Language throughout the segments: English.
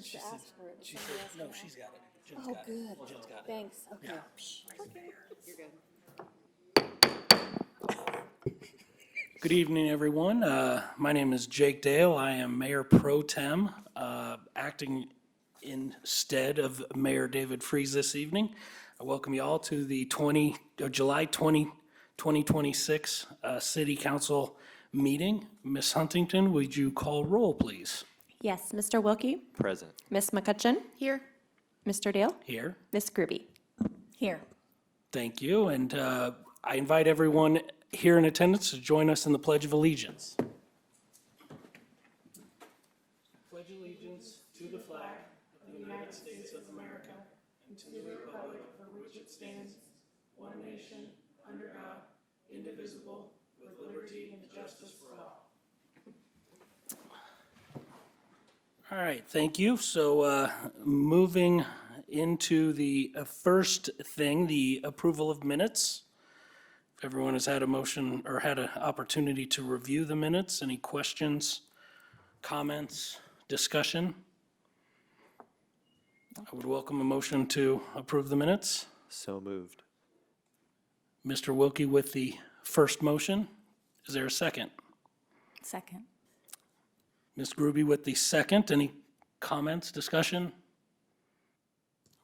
just She ask said, for it. she said, no, she's got it. Jen's Oh, got it. good. Jen's got it. Thanks. Okay. You're good. Good evening, everyone. My name is Jake Dale. I am Mayor Pro Tem, acting instead of Mayor David Freeze this evening. I welcome you all to the July 2026 City Council meeting. Ms. Huntington, would you call roll, please? Yes, Mr. Wilkie, Present. Ms. McCutcheon, Here. Mr. Dale, Here. Ms. Groby. Here. Thank you, and I invite everyone here in attendance to join us in the Pledge of Allegiance. Pledge allegiance to the flag of the United States of America and to the republic for which it stands, one nation, under God, indivisible, with liberty and justice for all. All right, thank you. So moving into the first thing, the approval of minutes. If everyone has had a motion or had an opportunity to review the minutes, any questions, comments, discussion? I would welcome a motion to approve the minutes. So moved. Mr. Wilkie with the first motion. Is there a second? Second. Ms. Groby with the second. Any comments, discussion?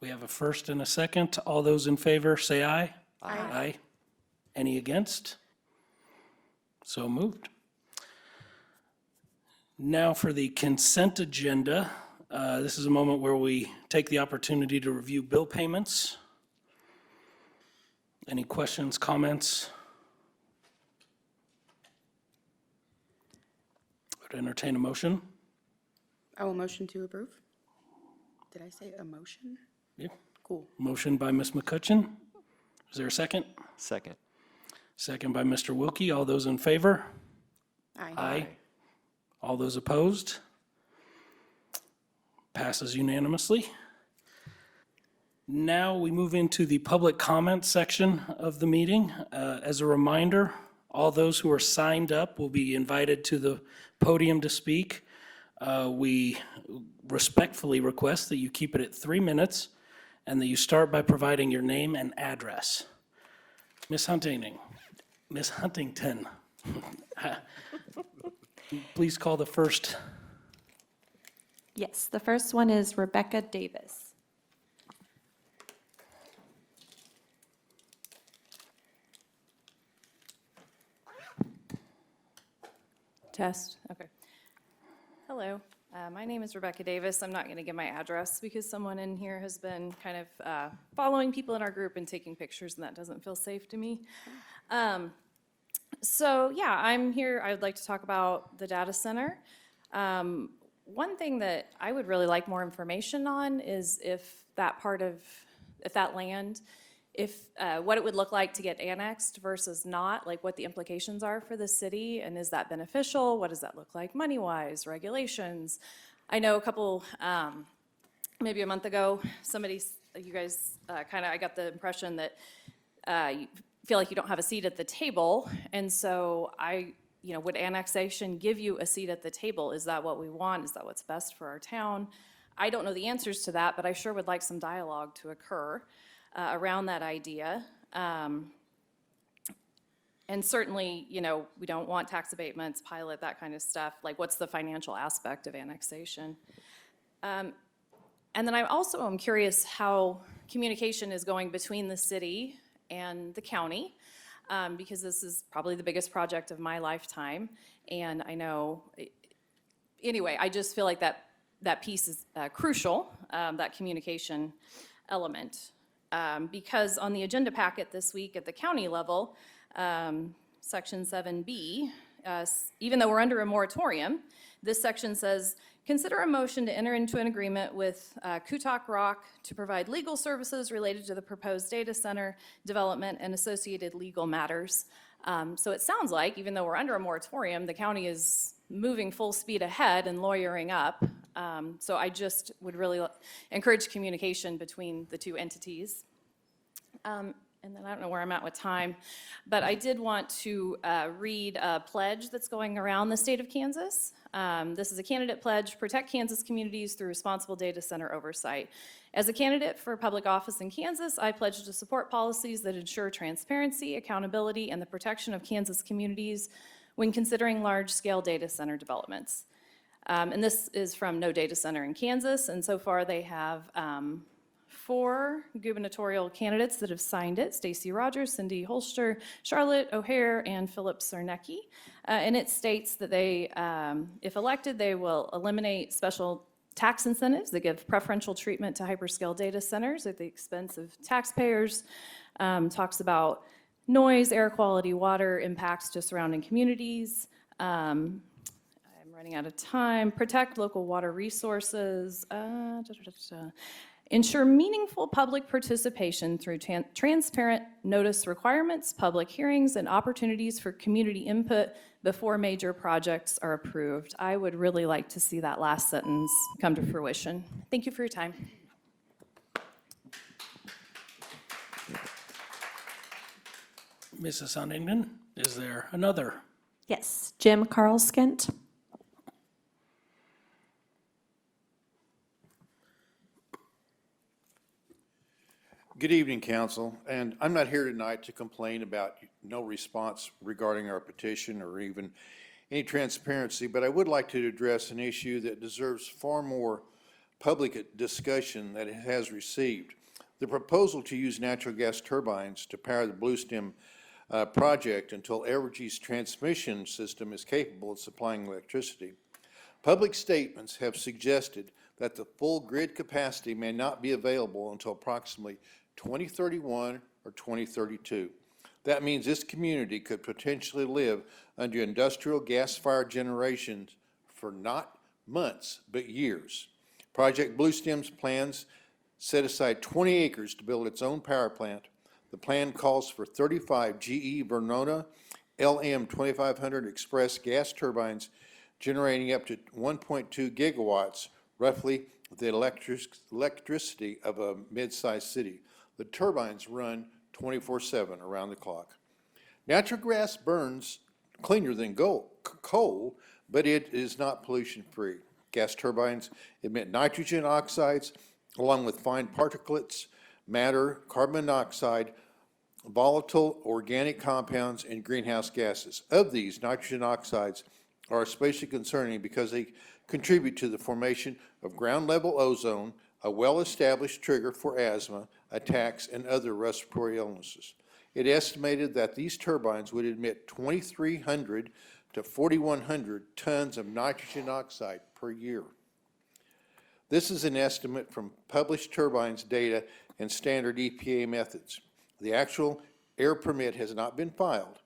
We have a first and a second. All those in favor, say aye. Aye. Aye. Any against? So moved. Now for the consent agenda. This is a moment where we take the opportunity to review bill payments. Any questions, comments? Would entertain a motion. I will motion to approve. Did I say a motion? Yeah. Cool. Motion by Ms. McCutcheon. Is there a second? Second. Second by Mr. Wilkie. All those in favor? Aye. Aye. All those opposed? Passes unanimously. Now we move into the public comment section of the meeting. As a reminder, all those who are signed up will be invited to the podium to speak. We respectfully request that you keep it at 3 minutes and that you start by providing your name and address. Ms. Huntington, please call the first. Yes, the first one is Rebecca Davis. Test, okay. Hello, my name is Rebecca Davis. I'm not going to give my address because someone in here has been kind of following people in our group and taking pictures, and that doesn't feel safe to me. So yeah, I'm here. I would like to talk about the data center. One thing that I would really like more information on is if that land, what it would look like to get annexed versus not, like what the implications are for the city, and is that beneficial? What does that look like money-wise, regulations? I know a couple, maybe a month ago, you guys I got the impression that you feel like you don't have a seat at the table, and so would annexation give you a seat at the table? Is that what we want? Is that what's best for our town? I don't know the answers to that, but I sure would like some dialogue to occur around that idea. And certainly, we don't want tax abatements, pilot, that kind of stuff. Like, what's the financial aspect of annexation? And then I also am curious how communication is going between the city and the county, because this is probably the biggest project of my lifetime. And I know, anyway, I just feel like that piece is crucial, that communication element. Because on the agenda packet this week at the county level, Section 7B, even though we're under a moratorium, this section says, consider a motion to enter into an agreement with Kutak Rock to provide legal services related to the proposed data center development and associated legal matters. So it sounds like, even though we're under a moratorium, the county is moving full speed ahead and lawyering up. So I just would really encourage communication between the two entities. And and then I don't know where I'm at with time, but I did want to read a pledge that's going around the state of Kansas. This is a candidate pledge: protect Kansas communities through responsible data center oversight. As a candidate for public office in Kansas, I pledge to support policies that ensure transparency, accountability, and the protection of Kansas communities when considering large-scale data center developments. And this is from No Data Center in Kansas, and so far they have 4 gubernatorial candidates that have signed it: Stacey Rogers, Cindy Holster, Charlotte O'Hare, and Philip Cernecki. And it states that they, if elected, they will eliminate special tax incentives that give preferential treatment to hyperscale data centers at the expense of taxpayers. Talks about noise, air quality, water impacts to surrounding communities. I'm running out of time. Protect local water resources. Ensure meaningful public participation through transparent notice requirements, public hearings, and opportunities for community input before major projects are approved. I would really like to see that last sentence come to fruition. Thank you for your time. Mrs. Huntington, is there another? Yes, Jim Carlskent. Good evening, council, and I'm not here tonight to complain about no response regarding our petition or even any transparency, but I would like to address an issue that deserves far more public discussion than it has received. The proposal to use natural gas turbines to power the Bluestem project until Evergy's transmission system is capable of supplying electricity. Public statements have suggested that the full grid capacity may not be available until approximately 2031 or 2032. That means this community could potentially live under industrial gas-fired generations for not months, but years. Project Bluestem's plans set aside 20 acres to build its own power plant. The plan calls for 35 GE Vernona LM 2500 Express gas turbines generating up to 1.2 gigawatts, roughly the electricity of a mid-sized city. The turbines run 24/7 around the clock. Natural gas burns cleaner than coal, but it is not pollution-free. Gas turbines emit nitrogen oxides along with fine particulates, matter, carbon monoxide, volatile organic compounds, and greenhouse gases. Of these, nitrogen oxides are especially concerning because they contribute to the formation of ground-level ozone, a well-established trigger for asthma attacks and other respiratory illnesses. It estimated that these turbines would emit 2,300 to 4,100 tons of nitrogen oxide per year. This is an estimate from published turbines data and standard EPA methods. The actual air permit has not been filed.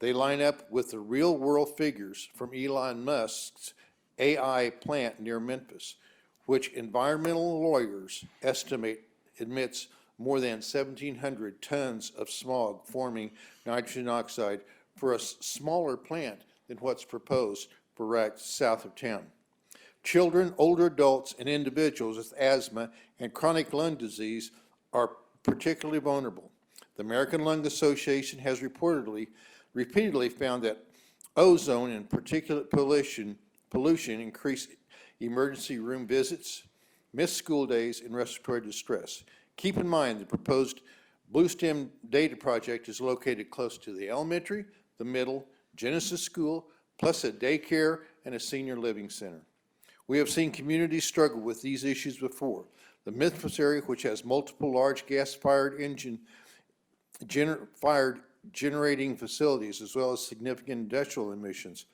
They line up with the real-world figures from Elon Musk's AI plant near Memphis, which environmental lawyers estimate emits more than 1,700 tons of smog forming nitrogen oxide for a smaller plant than what's proposed for right south of town. Children, older adults, and individuals with asthma and chronic lung disease are particularly vulnerable. The American Lung Association has repeatedly found that ozone and particulate pollution increase emergency room visits, missed school days, and respiratory distress. Keep in mind the proposed Bluestem data project is located close to the elementary, the middle, Genesis School, plus a daycare and a senior living center. We have seen communities struggle with these issues before. The Memphis area, which has multiple large gas-fired generating facilities as well as significant industrial emissions,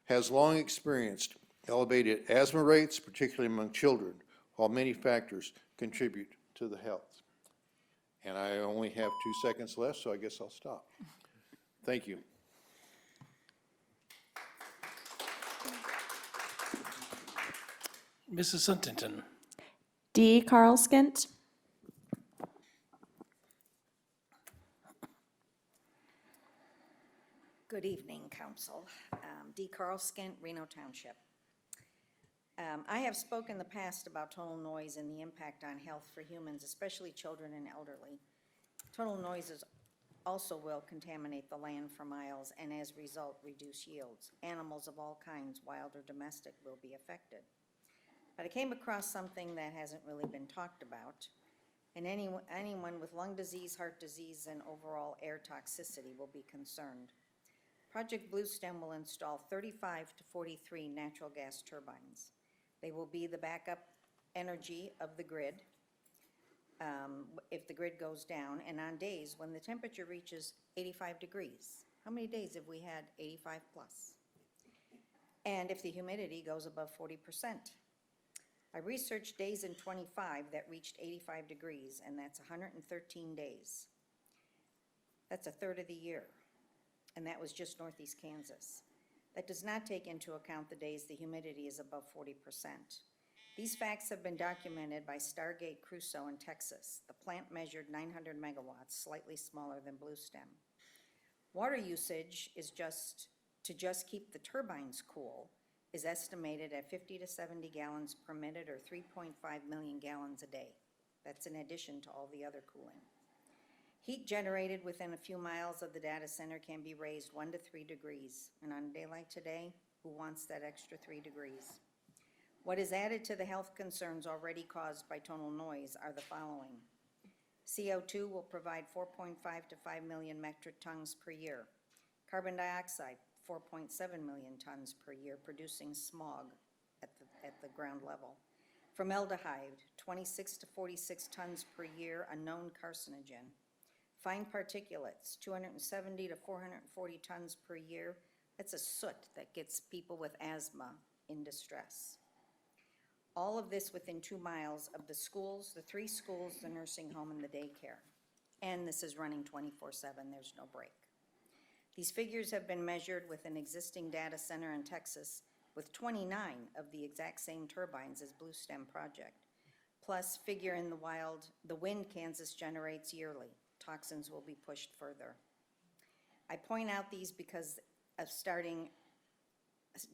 has long experienced elevated asthma rates, particularly among children, while many factors contribute to the health. And I only have 2 seconds left, so I guess I'll stop. Thank you. Mrs. Huntington. D. Carlskent. Good evening, Council. Dee Carlskent, Reno Township. I have spoken in the past about tonal noise and the impact on health for humans, especially children and elderly. Total noises also will contaminate the land for miles and as a result reduce yields. Animals of all kinds, wild or domestic, will be affected. But I came across something that hasn't really been talked about, and anyone with lung disease, heart disease, and overall air toxicity will be concerned. Project Bluestem will install 35 to 43 natural gas turbines. They will be the backup energy of the grid if the grid goes down, and on days when the temperature reaches 85 degrees. How many days have we had 85 plus? And if the humidity goes above 40%. I researched days in 25 that reached 85 degrees, and that's 113 days. That's a third of the year, and that was just northeast Kansas. That does not take into account the days the humidity is above 40%. These facts have been documented by Stargate Crusoe in Texas. The plant measured 900 megawatts, slightly smaller than Bluestem. Water usage is just keep the turbines cool is estimated at 50 to 70 gallons per minute, or 3.5 million gallons a day. That's in addition to all the other cooling. Heat generated within a few miles of the data center can be raised 1 to 3 degrees. And on a day like today, who wants that extra 3 degrees? What is added to the health concerns already caused by tonal noise are the following. CO2 will provide 4.5 to 5 million metric tons per year. Carbon dioxide, 4.7 million tons per year, producing smog at the ground level. Formaldehyde, 26 to 46 tons per year, a known carcinogen. Fine particulates, 270 to 440 tons per year. That's a soot that gets people with asthma in distress. All of this within 2 miles of the schools, the 3 schools, the nursing home, and the daycare. And this is running 24/7, there's no break. These figures have been measured with an existing data center in Texas with 29 of the exact same turbines as Bluestem project. Plus, figure in the wind Kansas generates yearly. Toxins will be pushed further. I point out these because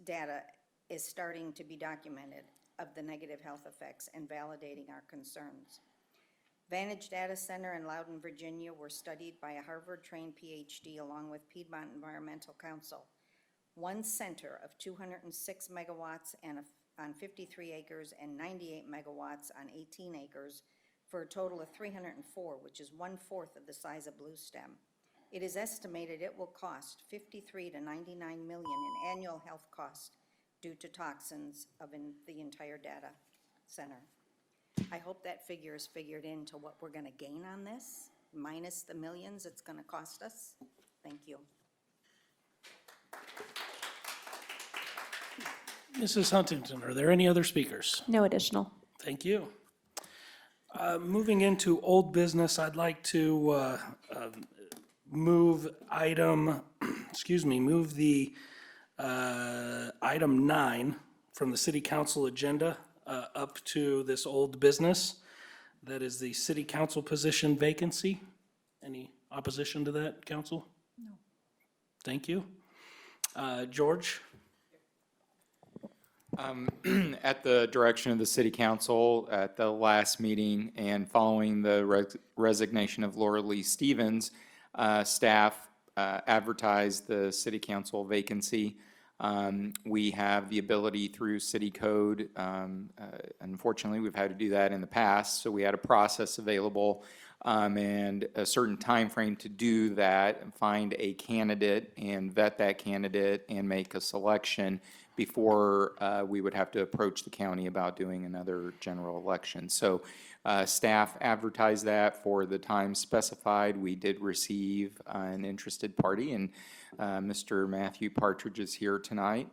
data is starting to be documented of the negative health effects and validating our concerns. Vantage Data Center in Loudoun, Virginia were studied by a Harvard-trained PhD along with Piedmont Environmental Council. One center of 206 megawatts on 53 acres and 98 megawatts on 18 acres for a total of 304, which is 1/4 of the size of Bluestem. It is estimated it will cost 53 to 99 million in annual health costs due to toxins in the entire data center. I hope that figure is figured into what we're going to gain on this, minus the millions it's going to cost us. Thank you. Mrs. Huntington, are there any other speakers? No additional. Thank you. Moving into old business, I'd like to move the item 9 from the city council agenda up to this old business. That is the city council position vacancy. Any opposition to that, council? No. Thank you. George? At the direction of the city council at the last meeting and following the resignation of Laura Lee Stevens, staff advertised the city council vacancy. We have the ability through city code, unfortunately, we've had to do that in the past, so we had a process available and a certain time frame to do that, and find a candidate and vet that candidate and make a selection before we would have to approach the county about doing another general election. So staff advertised that for the time specified. We did receive an interested party, and Mr. Matthew Partridge is here tonight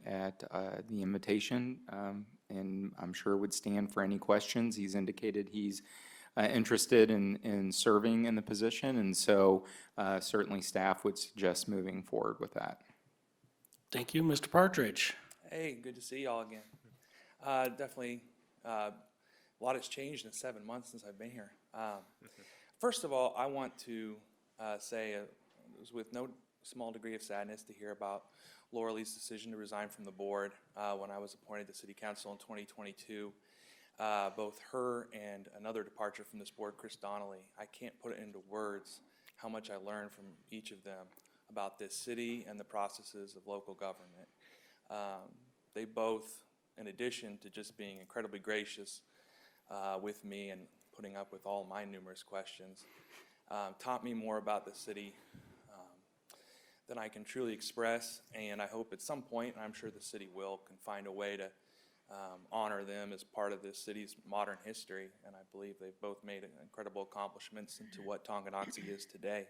at the invitation, and I'm sure would stand for any questions. He's indicated he's interested in serving in the position, and so certainly staff would suggest moving forward with that. Thank you. Mr. Partridge? Hey, good to see y'all again. Definitely, a lot has changed in 7 months since I've been here. First of all, I want to say it was with no small degree of sadness to hear about Laura Lee's decision to resign from the board when I was appointed to city council in 2022. both her and another departure from this board, Chris Donnelly. I can't put it into words how much I learned from each of them about this city and the processes of local government. They both, in addition to just being incredibly gracious with me and putting up with all my numerous questions, taught me more about the city than I can truly express, and I hope at some point, and I'm sure the city will, can find a way to honor them as part of this city's modern history, and I believe they've both made incredible accomplishments into what Tonganoxie is today.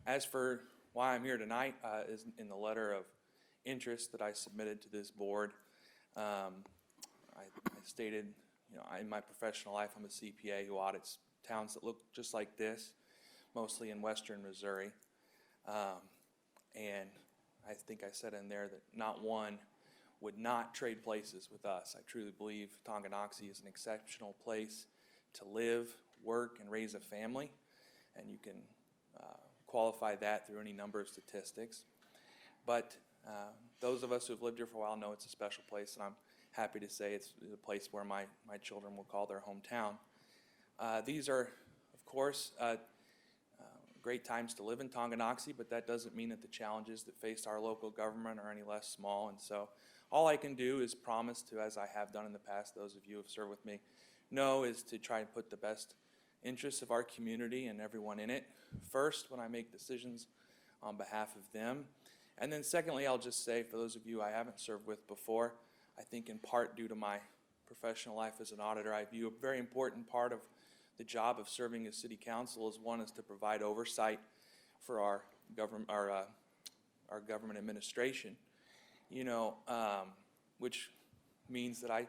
As for why I'm here tonight, is in the letter of interest that I submitted to this board. I stated, in my professional life, I'm a CPA who audits towns that look just like this, mostly in western Missouri. And I think I said in there that not one would not trade places with us. I truly believe Tonganoxie is an exceptional place to live, work, and raise a family, and you can qualify that through any number of statistics. But those of us who have lived here for a while know it's a special place, and I'm happy to say it's a place where my children will call their hometown. These are, of course, great times to live in Tonganoxie, but that doesn't mean that the challenges that face our local government are any less small. And so all I can do is promise to, as I have done in the past, those of you who have served with me know, is to try and put the best interests of our community and everyone in it first when I make decisions on behalf of them. And then secondly, I'll just say, for those of you I haven't served with before, I think in part due to my professional life as an auditor, I view a very important part of the job of serving as city council is to provide oversight for our government administration, which means that I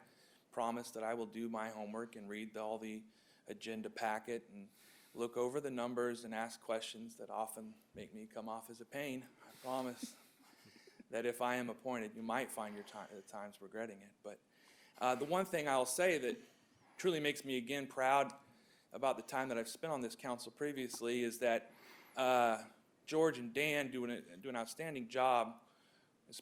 promise that I will do my homework and read all the agenda packet and look over the numbers and ask questions that often make me come off as a pain. I promise that if I am appointed, you might find your at times regretting it. But the one thing I'll say that truly makes me again proud about the time that I've spent on this council previously is that George and Dan do an outstanding job,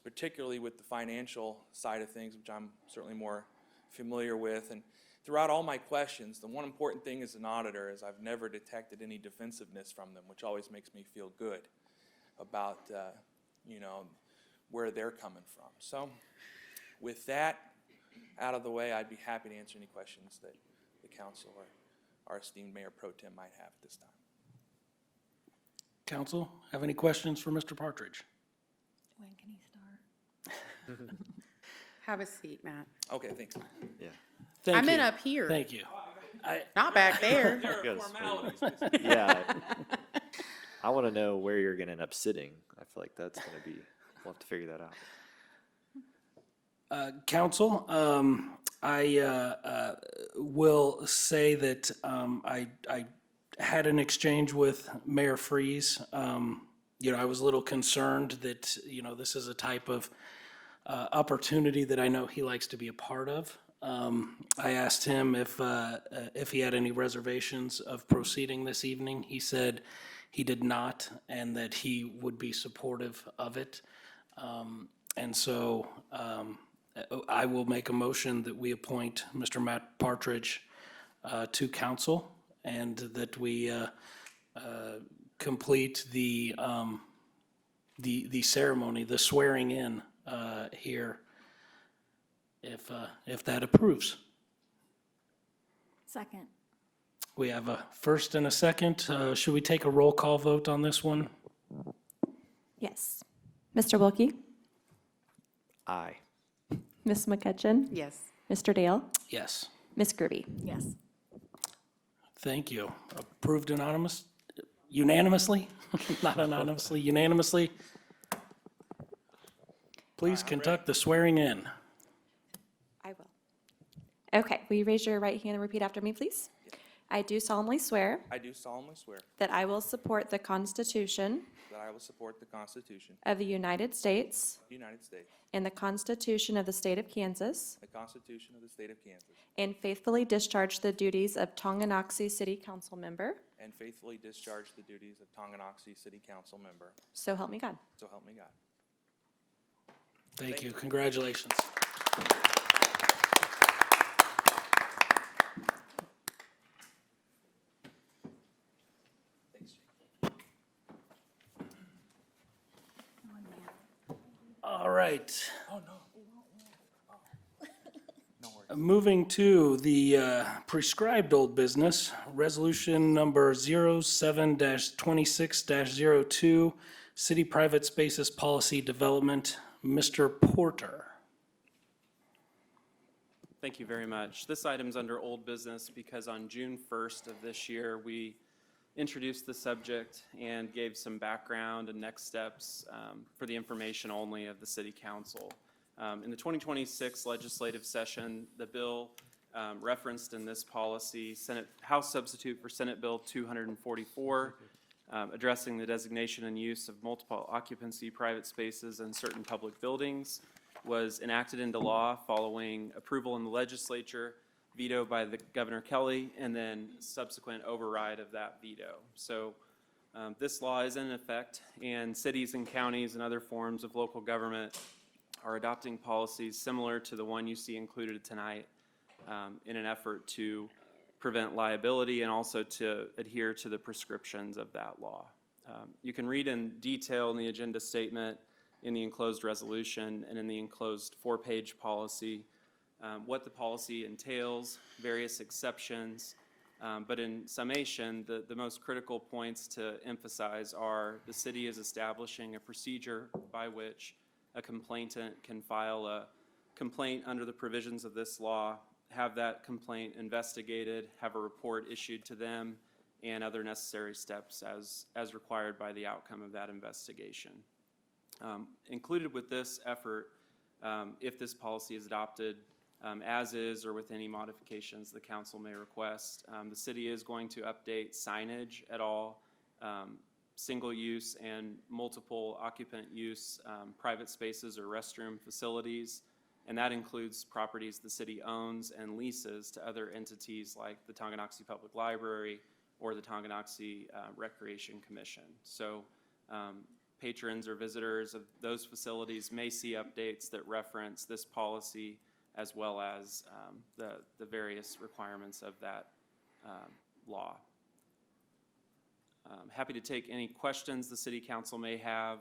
particularly with the financial side of things, which I'm certainly more familiar with. And throughout all my questions, the one important thing as an auditor is I've never detected any defensiveness from them, which always makes me feel good about where they're coming from. So with that out of the way, I'd be happy to answer any questions that the council or our esteemed Mayor Pro Tem might have at this time. Council, have any questions for Mr. Partridge? When can he start? Have a seat, Matt. Okay, thanks. Yeah. Thank I you. meant up here, Thank you. not back there. Gotta speak. Yeah. I want to know where you're going to end up sitting. I feel like that's going to be, we'll have to figure that out. Council, I will say that I had an exchange with Mayor Freeze. I was a little concerned that, this is a type of opportunity that I know he likes to be a part of. I asked him if he had any reservations of proceeding this evening. He said he did not, and that he would be supportive of it. And so I will make a motion that we appoint Mr. Matt Partridge to council, and that we complete the ceremony, the swearing in here, if that approves. Second. We have a first and a second. Should we take a roll call vote on this one? Yes. Mr. Wilkie? Aye. Ms. McCutcheon? Yes. Mr. Dale? Yes. Ms. Groby? Yes. Thank you. Approved unanimously? Not anonymously, unanimously. Please conduct the swearing in. I will. Okay, will you raise your right hand and repeat after me, please? I do solemnly swear I do solemnly swear that I will support the Constitution that I will support the Constitution of the United States of the United States, and the Constitution of the State of Kansas, the Constitution of the State of Kansas, and faithfully discharge the duties of Tonganoxie City Council member. and faithfully discharge the duties of Tonganoxie City Council member. So help me God. So help me God. Thank you. Congratulations. right. Moving to the prescribed old business, resolution number 07-26-02, city private spaces policy development. Mr. Porter. Thank you very much. This item's under old business because on June 1st of this year, we introduced the subject and gave some background and next steps for the information only of the City Council. In the 2026 legislative session, the bill referenced in this policy, House Substitute for Senate Bill 244, addressing the designation and use of multiple occupancy private spaces in certain public buildings, was enacted into law following approval in the legislature, vetoed by the Governor Kelly, and then subsequent override of that veto. So this law is in effect, and cities and counties and other forms of local government are adopting policies similar to the one you see included tonight in an effort to prevent liability and also to adhere to the prescriptions of that law. You can read in detail in the agenda statement, in the enclosed resolution, and in the enclosed 4-page policy what the policy entails, various exceptions, but in summation, the most critical points to emphasize are the city is establishing a procedure by which a complainant can file a complaint under the provisions of this law, have that complaint investigated, have a report issued to them, and other necessary steps as required by the outcome of that investigation. Included with this effort, if this policy is adopted as is or with any modifications the council may request, the city is going to update signage at all single use and multiple occupant use private spaces or restroom facilities, and that includes properties the city owns and leases to other entities like the Tonganoxie Public Library or the Tonganoxie Recreation Commission. So patrons or visitors of those facilities may see updates that reference this policy as well as the various requirements of that law. Happy to take any questions the City Council may have.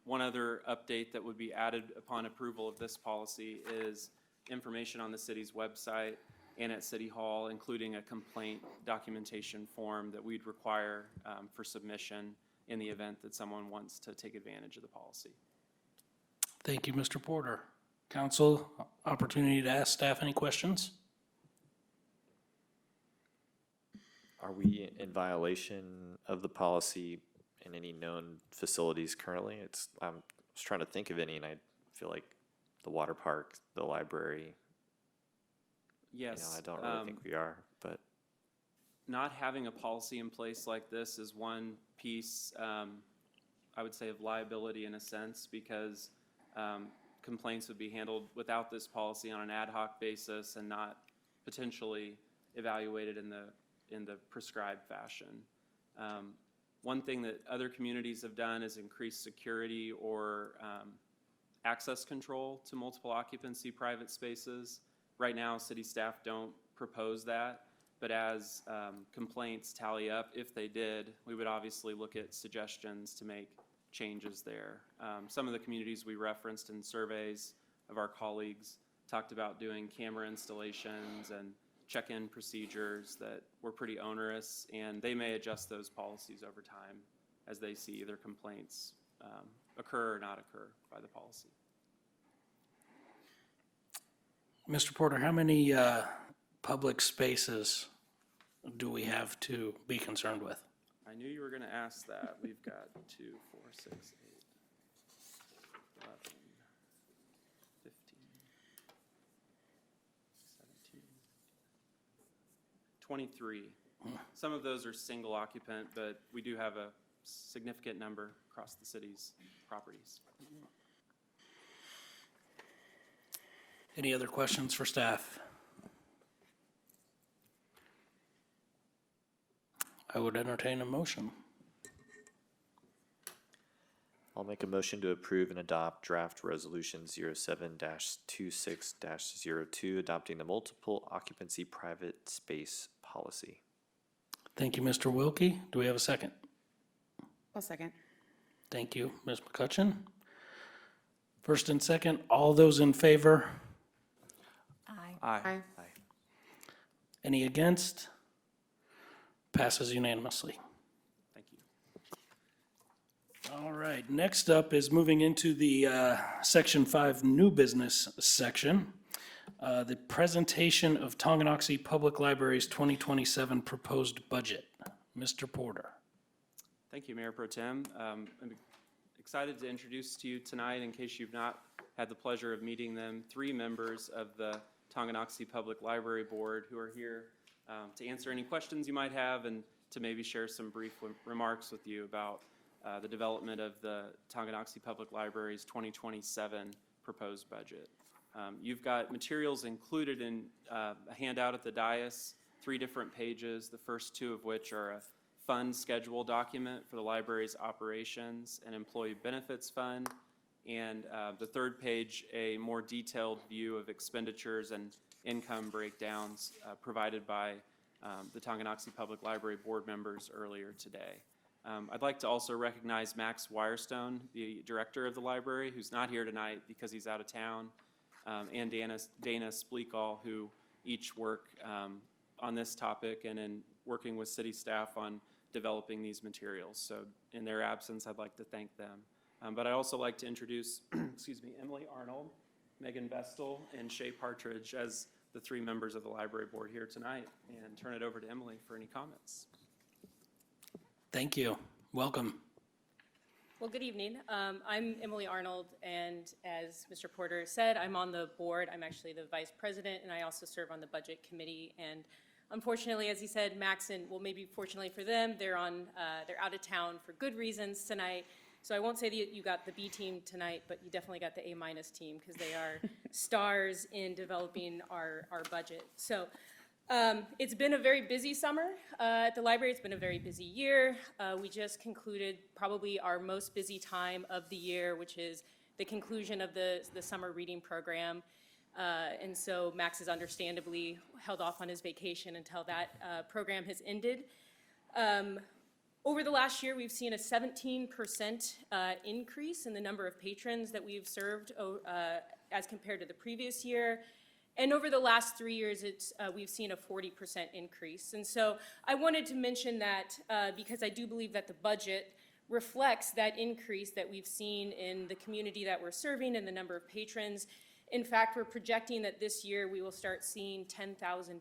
One other update that would be added upon approval of this policy is information on the city's website and at City Hall, including a complaint documentation form that we'd require for submission in the event that someone wants to take advantage of the policy. Thank you, Mr. Porter. Council, opportunity to ask staff any questions? Are we in violation of the policy in any known facilities currently? I was trying to think of any, and I feel like the water park, the library. Yes. I don't really think we are, but. Not having a policy in place like this is one piece, I would say, of liability in a sense, because complaints would be handled without this policy on an ad hoc basis and not potentially evaluated in the prescribed fashion. One thing that other communities have done is increase security or access control to multiple occupancy private spaces. Right now, city staff don't propose that, but as complaints tally up, if they did, we would obviously look at suggestions to make changes there. Some of the communities we referenced in surveys of our colleagues talked about doing camera installations and check-in procedures that were pretty onerous, and they may adjust those policies over time as they see either complaints occur or not occur by the policy. Mr. Porter, how many public spaces do we have to be concerned with? I knew you were going to ask that. We've got 2, 4, 6, 8, 11, 15, 17, 23. Some of those are single occupant, but we do have a significant number across the city's properties. Any other questions for staff? I would entertain a motion. I'll make a motion to approve and adopt draft resolution 07-26-02, adopting the multiple occupancy private space policy. Thank you, Mr. Wilkie. Do we have a second? I'll second. Thank you, Ms. McCutcheon. First and second, all those in favor? Aye. Aye. Any against? Passes unanimously. Thank you. All right, next up is moving into the Section 5 new business section. The presentation of Tonganoxie Public Library's 2027 proposed budget. Mr. Porter. Thank you, Mayor Pro Tem. I'm excited to introduce to you tonight, in case you've not had the pleasure of meeting them, 3 members of the Tonganoxie Public Library Board who are here to answer any questions you might have and to maybe share some brief remarks with you about the development of the Tonganoxie Public Library's 2027 proposed budget. You've got materials included in a handout at the dais, 3 different pages, the first 2 of which are a fund schedule document for the library's operations and employee benefits fund, and the 3rd page, a more detailed view of expenditures and income breakdowns provided by the Tonganoxie Public Library board members earlier today. I'd like to also recognize Max Wirestone, the director of the library, who's not here tonight because he's out of town, and Dana Spleekall, who each work on this topic and in working with city staff on developing these materials. So in their absence, I'd like to thank them. But I'd also like to introduce, excuse me, Emily Arnold, Megan Vestal, and Shay Partridge as the 3 members of the library board here tonight, and turn it over to Emily for any comments. Thank you. Welcome. Well, good evening. I'm Emily Arnold, and as Mr. Porter said, I'm on the board. I'm actually the vice president, and I also serve on the budget committee. And unfortunately, as he said, Max and, well, maybe fortunately for them, they're out of town for good reasons tonight. So I won't say that you got the B team tonight, but you definitely got the A- team, because they are stars in developing our budget. So it's been a very busy summer at the library. It's been a very busy year. We just concluded probably our most busy time of the year, which is the conclusion of the summer reading program. And so Max has understandably held off on his vacation until that program has ended. Over the last year, we've seen a 17% increase in the number of patrons that we've served as compared to the previous year. And over the last 3 years, we've seen a 40% increase. And so I wanted to mention that because I do believe that the budget reflects that increase that we've seen in the community that we're serving and the number of patrons. In fact, we're projecting that this year we will start seeing 10,000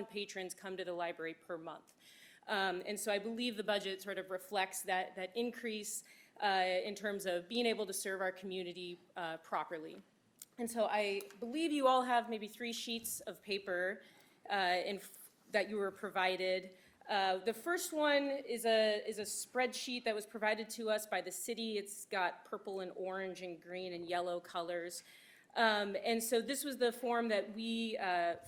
patrons come to the library per month. And so I believe the budget sort of reflects that increase in terms of being able to serve our community properly. And so I believe you all have maybe 3 sheets of paper that you were provided. The first one is a spreadsheet that was provided to us by the city. It's got purple and orange and green and yellow colors. And so this was the form that we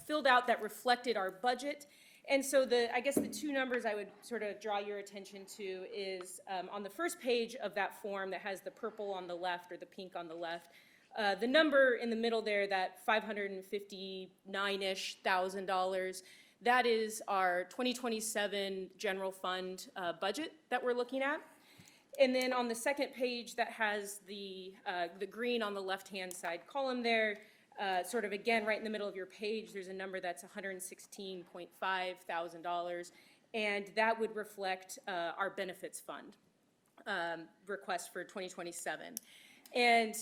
filled out that reflected our budget. And so I guess the 2 numbers I would sort of draw your attention to is on the first page of that form that has the purple on the left or the pink on the left, the number in the middle there, that $559-ish thousand, that is our 2027 general fund budget that we're looking at. And then on the second page that has the green on the left-hand side column there, sort of again right in the middle of your page, there's a number that's $116.5 thousand, and that would reflect our benefits fund request for 2027. And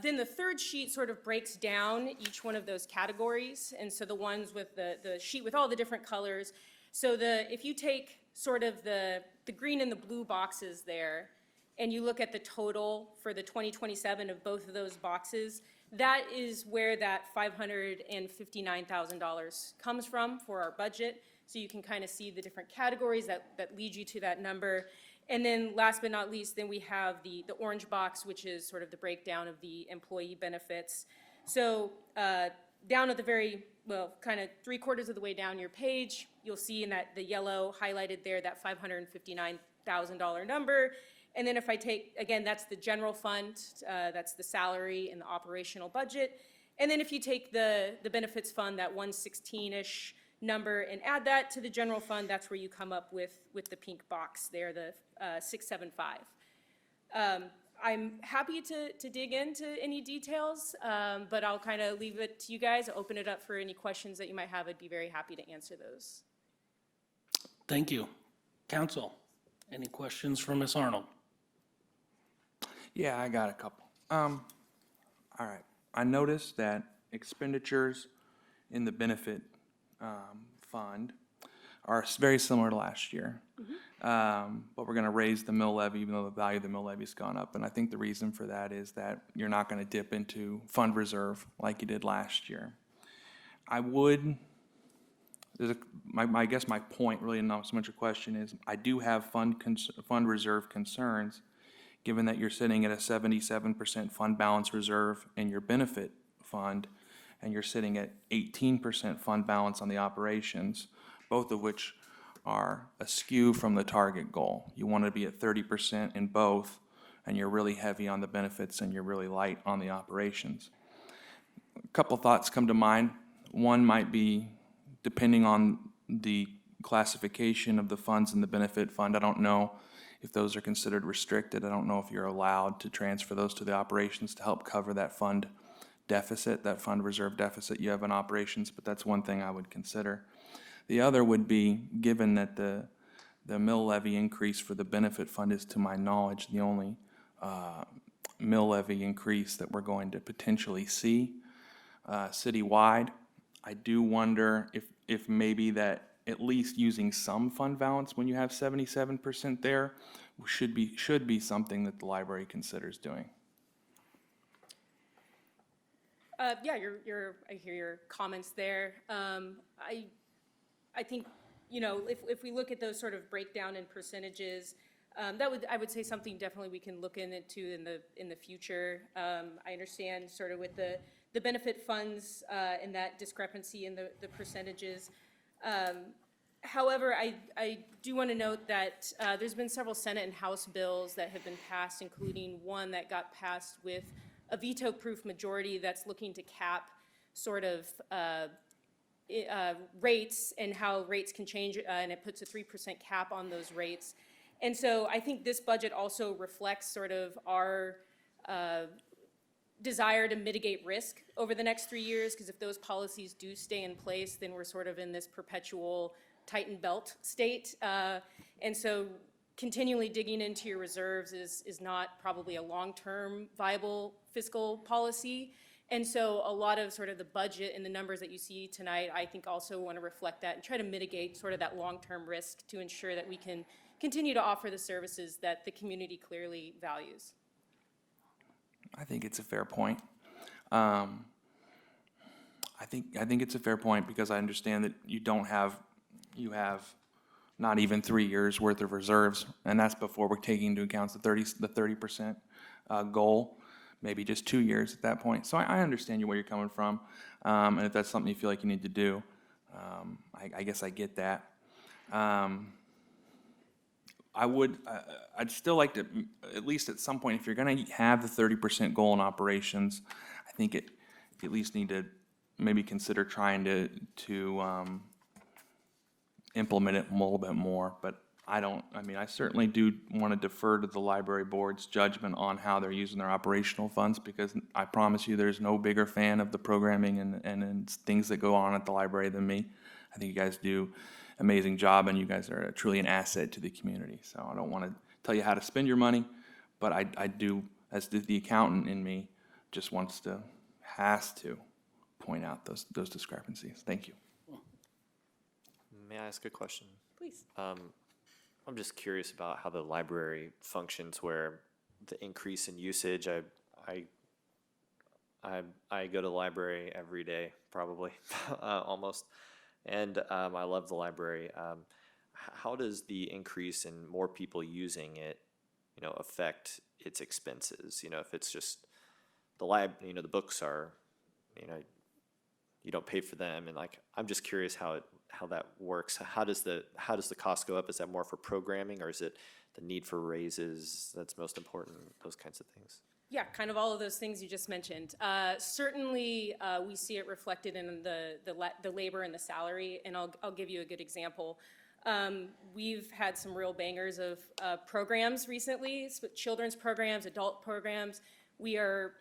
then the third sheet sort of breaks down each one of those categories. And so the ones with the sheet with all the different colors. So if you take sort of the green and the blue boxes there, and you look at the total for the 2027 of both of those boxes, that is where that $559,000 comes from for our budget. So you can kind of see the different categories that lead you to that number. And then last but not least, then we have the orange box, which is sort of the breakdown of the employee benefits. So down at the very, well, kind of 3/4 of the way down your page, you'll see in that the yellow highlighted there, that $559,000 number. And then if I take, again, that's the general fund, that's the salary and the operational budget. And then if you take the benefits fund, that 116-ish number, and add that to the general fund, that's where you come up with the pink box there, the 675. I'm happy to dig into any details, but I'll kind of leave it to you guys, open it up for any questions that you might have. I'd be very happy to answer those. Thank you. Council, any questions for Ms. Arnold? Yeah, I got a couple. All right. I noticed that expenditures in the benefit fund are very similar to last year. But we're going to raise the mill levy, even though the value of the mill levy's gone up. And I think the reason for that is that you're not going to dip into fund reserve like you did last year. I would, I guess my point, really not so much a question, is I do have fund reserve concerns, given that you're sitting at a 77% fund balance reserve in your benefit fund, and you're sitting at 18% fund balance on the operations, both of which are askew from the target goal. You want to be at 30% in both, and you're really heavy on the benefits and you're really light on the operations. A couple thoughts come to mind. One might be, depending on the classification of the funds in the benefit fund, I don't know if those are considered restricted. I don't know if you're allowed to transfer those to the operations to help cover that fund deficit, that fund reserve deficit you have in operations, but that's one thing I would consider. The other would be, given that the mill levy increase for the benefit fund is, to my knowledge, the only mill levy increase that we're going to potentially see citywide, I do wonder if maybe that at least using some fund balance when you have 77% there should be something that the library considers doing. Yeah, I hear your comments there. I think, you know, if we look at those sort of breakdown in percentages, I would say something definitely we can look into in the future. I understand sort of with the benefit funds and that discrepancy in the percentages. However, I do want to note that there's been several Senate and House bills that have been passed, including one that got passed with a veto-proof majority that's looking to cap sort of rates and how rates can change, and it puts a 3% cap on those rates. And so I think this budget also reflects sort of our desire to mitigate risk over the next 3 years, because if those policies do stay in place, then we're sort of in this perpetual tightened belt state. And so continually digging into your reserves is not probably a long-term viable fiscal policy. And so a lot of sort of the budget and the numbers that you see tonight, I think also want to reflect that and try to mitigate sort of that long-term risk to ensure that we can continue to offer the services that the community clearly values. I think it's a fair point. I think it's a fair point because I understand that you have not even 3 years worth of reserves, and that's before we're taking into account the 30% goal. Maybe just 2 years at that point. So I understand where you're coming from, and if that's something you feel like you need to do, I guess I get that. I'd still like to, at least at some point, if you're going to have the 30% goal in operations, I think you at least need to maybe consider trying to implement it a little bit more. But I certainly do want to defer to the library board's judgment on how they're using their operational funds, because I promise you there's no bigger fan of the programming and things that go on at the library than me. I think you guys do an amazing job, and you guys are truly an asset to the community. So I don't want to tell you how to spend your money, but I do, as the accountant in me, just has to point out those discrepancies. Thank you. May I ask a question? Please. I'm just curious about how the library functions, where the increase in usage, I go to the library every day, probably, almost, and I love the library. How does the increase in more people using it, affect its expenses? If it's just the books are, you don't pay for them, and I'm just curious how that works. How does the cost go up? Is that more for programming, or is it the need for raises that's most important? Those kinds of things. Yeah, kind of all of those things you just mentioned. Certainly, we see it reflected in the labor and the salary, and I'll give you a good example. We've had some real bangers of programs recently, children's programs, adult programs. We are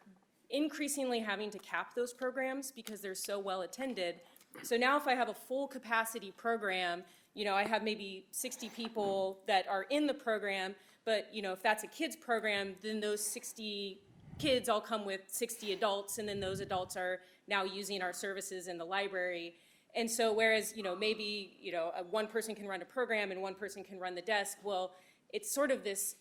increasingly having to cap those programs because they're so well attended. So now if I have a full capacity program, I have maybe 60 people that are in the program, but if that's a kids program, then those 60 kids all come with 60 adults, and then those adults are now using our services in the library. And so whereas, maybe, one person can run a program and one person can run the desk, well, it's sort of this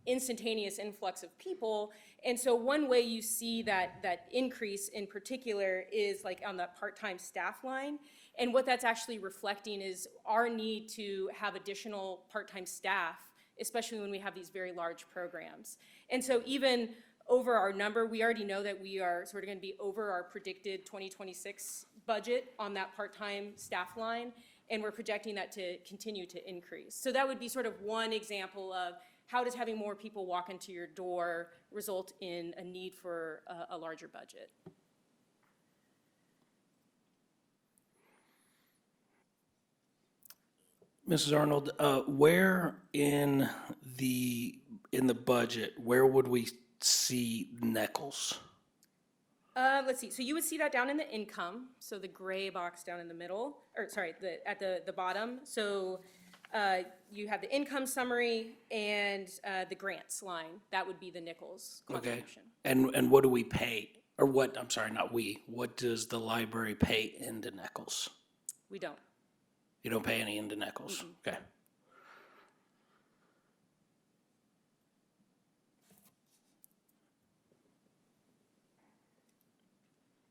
instantaneous influx of people. And so one way you see that increase in particular is like on that part-time staff line. And what that's actually reflecting is our need to have additional part-time staff, especially when we have these very large programs. And so even over our number, we already know that we are sort of going to be over our predicted 2026 budget on that part-time staff line, and we're projecting that to continue to increase. So that would be sort of one example of how does having more people walk into your door result in a need for a larger budget. Mrs. Arnold, where in the budget, where would we see Nichols? Let's see, so you would see that down in the income, so the gray box down in the middle, or sorry, at the bottom. So you have the income summary and the grants line. That would be the Nichols contribution. Okay. And what do we pay? Or what, I'm sorry, not we. What does the library pay into Nichols? We don't. You don't pay any into Nichols? Okay.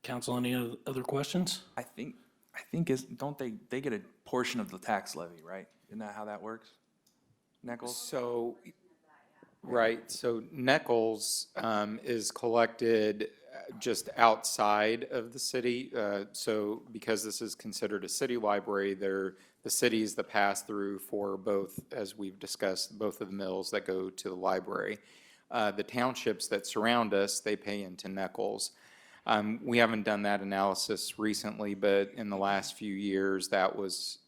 Council, any other questions? I think don't they get a portion of the tax levy, right? Isn't that how that works? Nichols? So, right, so Nichols is collected just outside of the city. So because this is considered a city library, the city is the pass-through for both, as we've discussed, both of the mills that go to the library. The townships that surround us, they pay into Nichols. We haven't done that analysis recently, but in the last few years, that was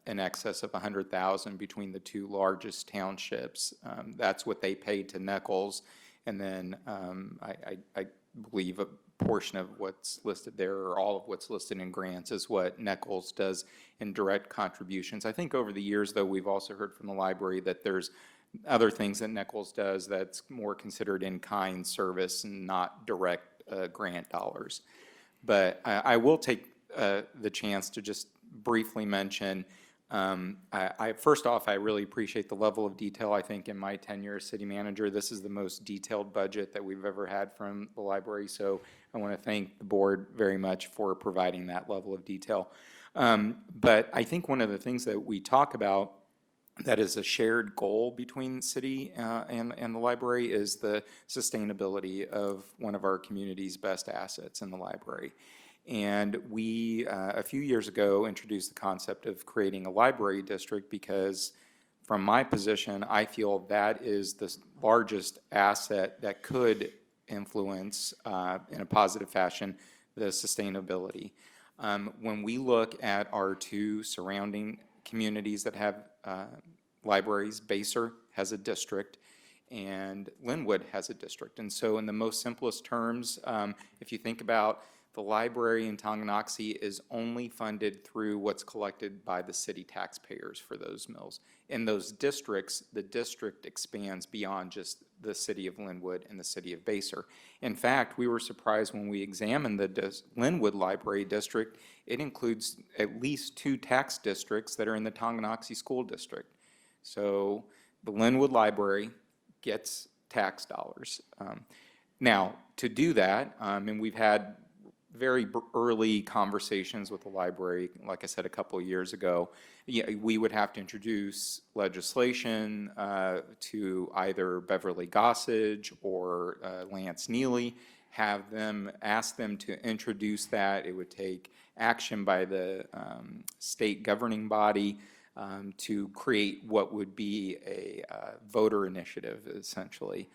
in excess of 100,000 between the two largest townships. That's what they paid to Nichols, and then I believe a portion of what's listed there, or all of what's listed in grants, is what Nichols does in direct contributions. I think over the years, though, we've also heard from the library that there's other things that Nichols does that's more considered in-kind service and not direct grant dollars. But I will take the chance to just briefly mention, first off, I really appreciate the level of detail. I think in my tenure as city manager, this is the most detailed budget that we've ever had from the library. So I want to thank the board very much for providing that level of detail. But I think one of the things that we talk about that is a shared goal between city and the library is the sustainability of one of our community's best assets in the library. And we, a few years ago, introduced the concept of creating a library district because from my position, I feel that is the largest asset that could influence, in a positive fashion, the sustainability. When we look at our two surrounding communities that have libraries, Baser has a district and Linwood has a district. And so in the most simplest terms, if you think about the library in Tonganoxie is only funded through what's collected by the city taxpayers for those mills. In those districts, the district expands beyond just the city of Linwood and the city of Baser. In fact, we were surprised when we examined the Linwood Library District. It includes at least 2 tax districts that are in the Tonganoxie School District. So the Linwood Library gets tax dollars. Now, to do that, and we've had very early conversations with the library, like I said, a couple of years ago, we would have to introduce legislation to either Beverly Gossage or Lance Neely, ask them to introduce that. It would take action by the state governing body to create what would be a voter initiative, essentially,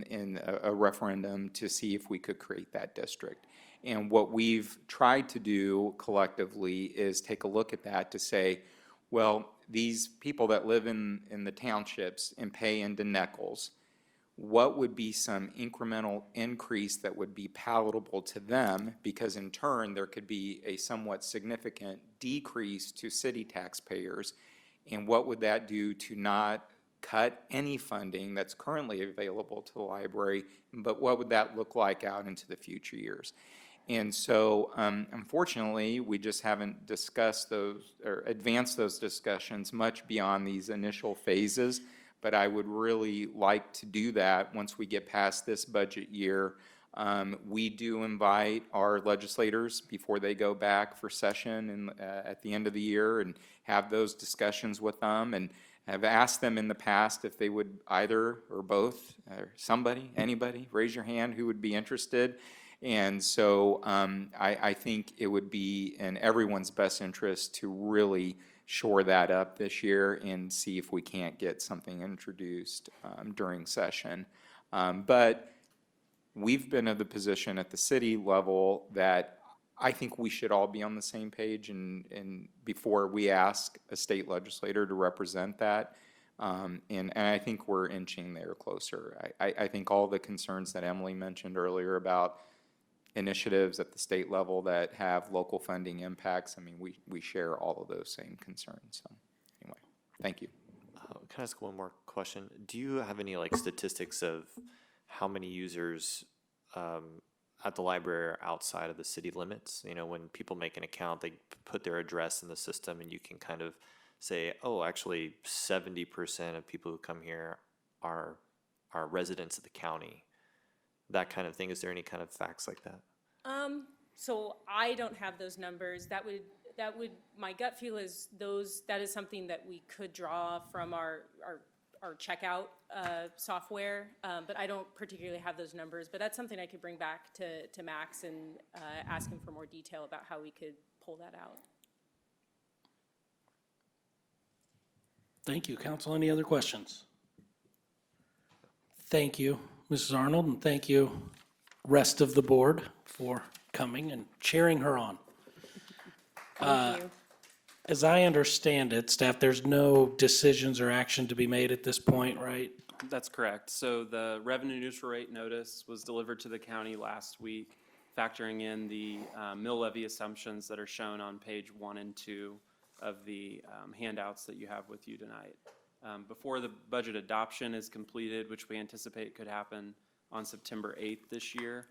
in a referendum to see if we could create that district. And what we've tried to do collectively is take a look at that to say, Well, these people that live in the townships and pay into nickels, what would be some incremental increase that would be palatable to them? Because in turn, there could be a somewhat significant decrease to city taxpayers. And what would that do to not cut any funding that's currently available to the library, but what would that look like out into the future years? And so, unfortunately, we just haven't discussed those or advanced those discussions much beyond these initial phases. But I would really like to do that once we get past this budget year. We do invite our legislators before they go back for session and at the end of the year and have those discussions with them, and have asked them in the past if they would either or both, or somebody, anybody, raise your hand who would be interested. And so I think it would be in everyone's best interest to really shore that up this year and see if we can't get something introduced during session. But we've been in the position at the city level that I think we should all be on the same page and before we ask a state legislator to represent that. And I think we're inching there closer. I think all the concerns that Emily mentioned earlier about initiatives at the state level that have local funding impacts, I mean, we share all of those same concerns. So anyway, thank you. Can I ask one more question? Do you have any like statistics of how many users at the library are outside of the city limits? You know, when people make an account, they put their address in the system and you can kind of say, oh, actually 70% of people who come here are residents of the county. That kind of thing. Is there any kind of facts like that? So I don't have those numbers. That would, my gut feel is that is something that we could draw from our checkout software, but I don't particularly have those numbers. But that's something I could bring back to Max and ask him for more detail about how we could pull that out. Thank you, council. Any other questions? Thank you, Mrs. Arnold, and thank you, rest of the board, for coming and cheering her on. Thank you. As I understand it, staff, there's no decisions or action to be made at this point, right? That's correct. So the revenue neutral rate notice was delivered to the county last week, factoring in the mill levy assumptions that are shown on page 1 and 2 of the handouts that you have with you tonight. Before the budget adoption is completed, which we anticipate could happen on September 8th this year,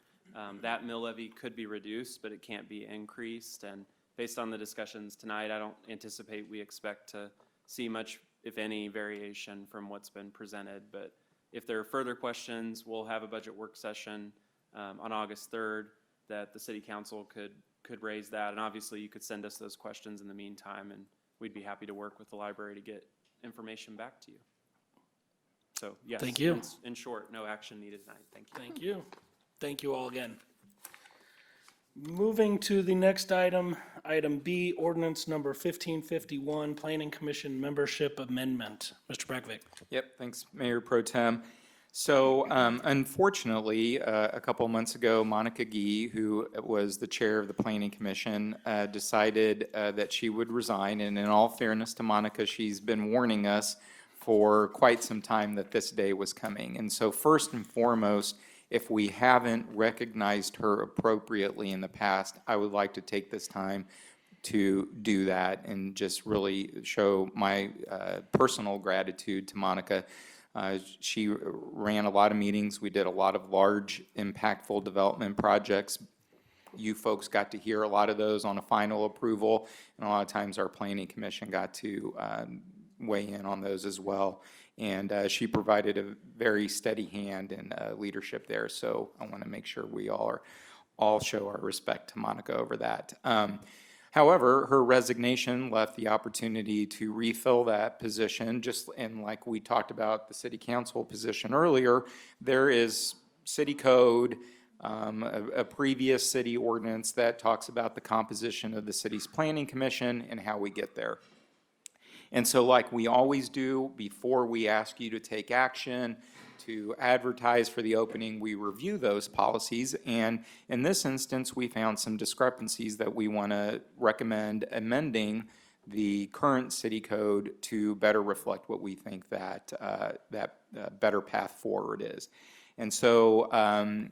that mill levy could be reduced, but it can't be increased. And based on the discussions tonight, I don't anticipate we expect to see much, if any, variation from what's been presented. But if there are further questions, we'll have a budget work session on August 3rd that the city council could raise that. And obviously, you could send us those questions in the meantime, and we'd be happy to work with the library to get information back to you. So, yes. Thank you. In short, no action needed tonight. Thank you. Thank you. Thank you all again. Moving to the next item, item B, ordinance number 1551, Planning Commission Membership Amendment. Mr. Breckvik. Yep, thanks, Mayor Pro Tem. So unfortunately, a couple of months ago, Monica Gee, who was the chair of the Planning Commission, decided that she would resign. And in all fairness to Monica, she's been warning us for quite some time that this day was coming. And so first and foremost, if we haven't recognized her appropriately in the past, I would like to take this time to do that and just really show my personal gratitude to Monica. She ran a lot of meetings. We did a lot of large, impactful development projects. You folks got to hear a lot of those on a final approval, and a lot of times our Planning Commission got to weigh in on those as well. And she provided a very steady hand and leadership there. So I want to make sure we all show our respect to Monica over that. However, her resignation left the opportunity to refill that position. And like we talked about the city council position earlier, there is city code, a previous city ordinance that talks about the composition of the city's planning commission and how we get there. And so like we always do, before we ask you to take action, to advertise for the opening, we review those policies. And in this instance, we found some discrepancies that we want to recommend amending the current city code to better reflect what we think that better path forward is. And so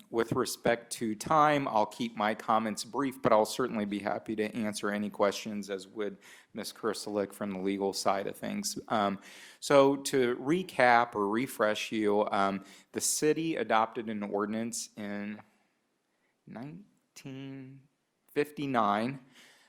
with respect to time, I'll keep my comments brief, but I'll certainly be happy to answer any questions, as would Ms. Kursalik from the legal side of things. So to recap or refresh you, the city adopted an ordinance in 1959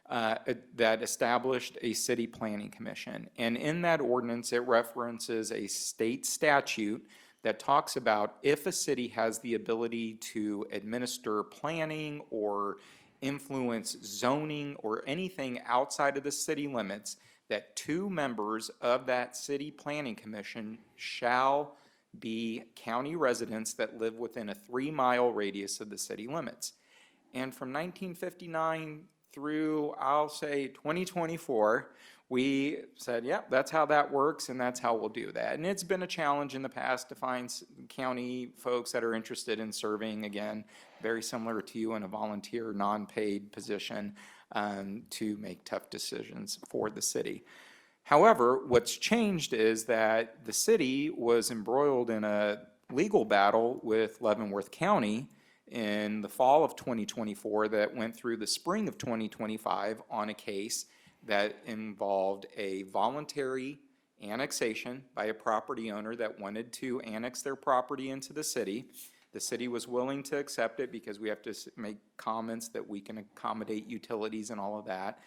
that established a city planning commission. And in that ordinance, it references a state statute that talks about if a city has the ability to administer planning or influence zoning or anything outside of the city limits, that 2 members of that city planning commission shall be county residents that live within a 3-mile radius of the city limits. And from 1959 through, I'll say, 2024, we said, yep, that's how that works, and that's how we'll do that. And it's been a challenge in the past to find county folks that are interested in serving, again, very similar to you, in a volunteer, non-paid position to make tough decisions for the city. However, what's changed is that the city was embroiled in a legal battle with Leavenworth County in the fall of 2024 that went through the spring of 2025 on a case that involved a voluntary annexation by a property owner that wanted to annex their property into the city. The city was willing to accept it because we have to make comments that we can accommodate utilities and all of that.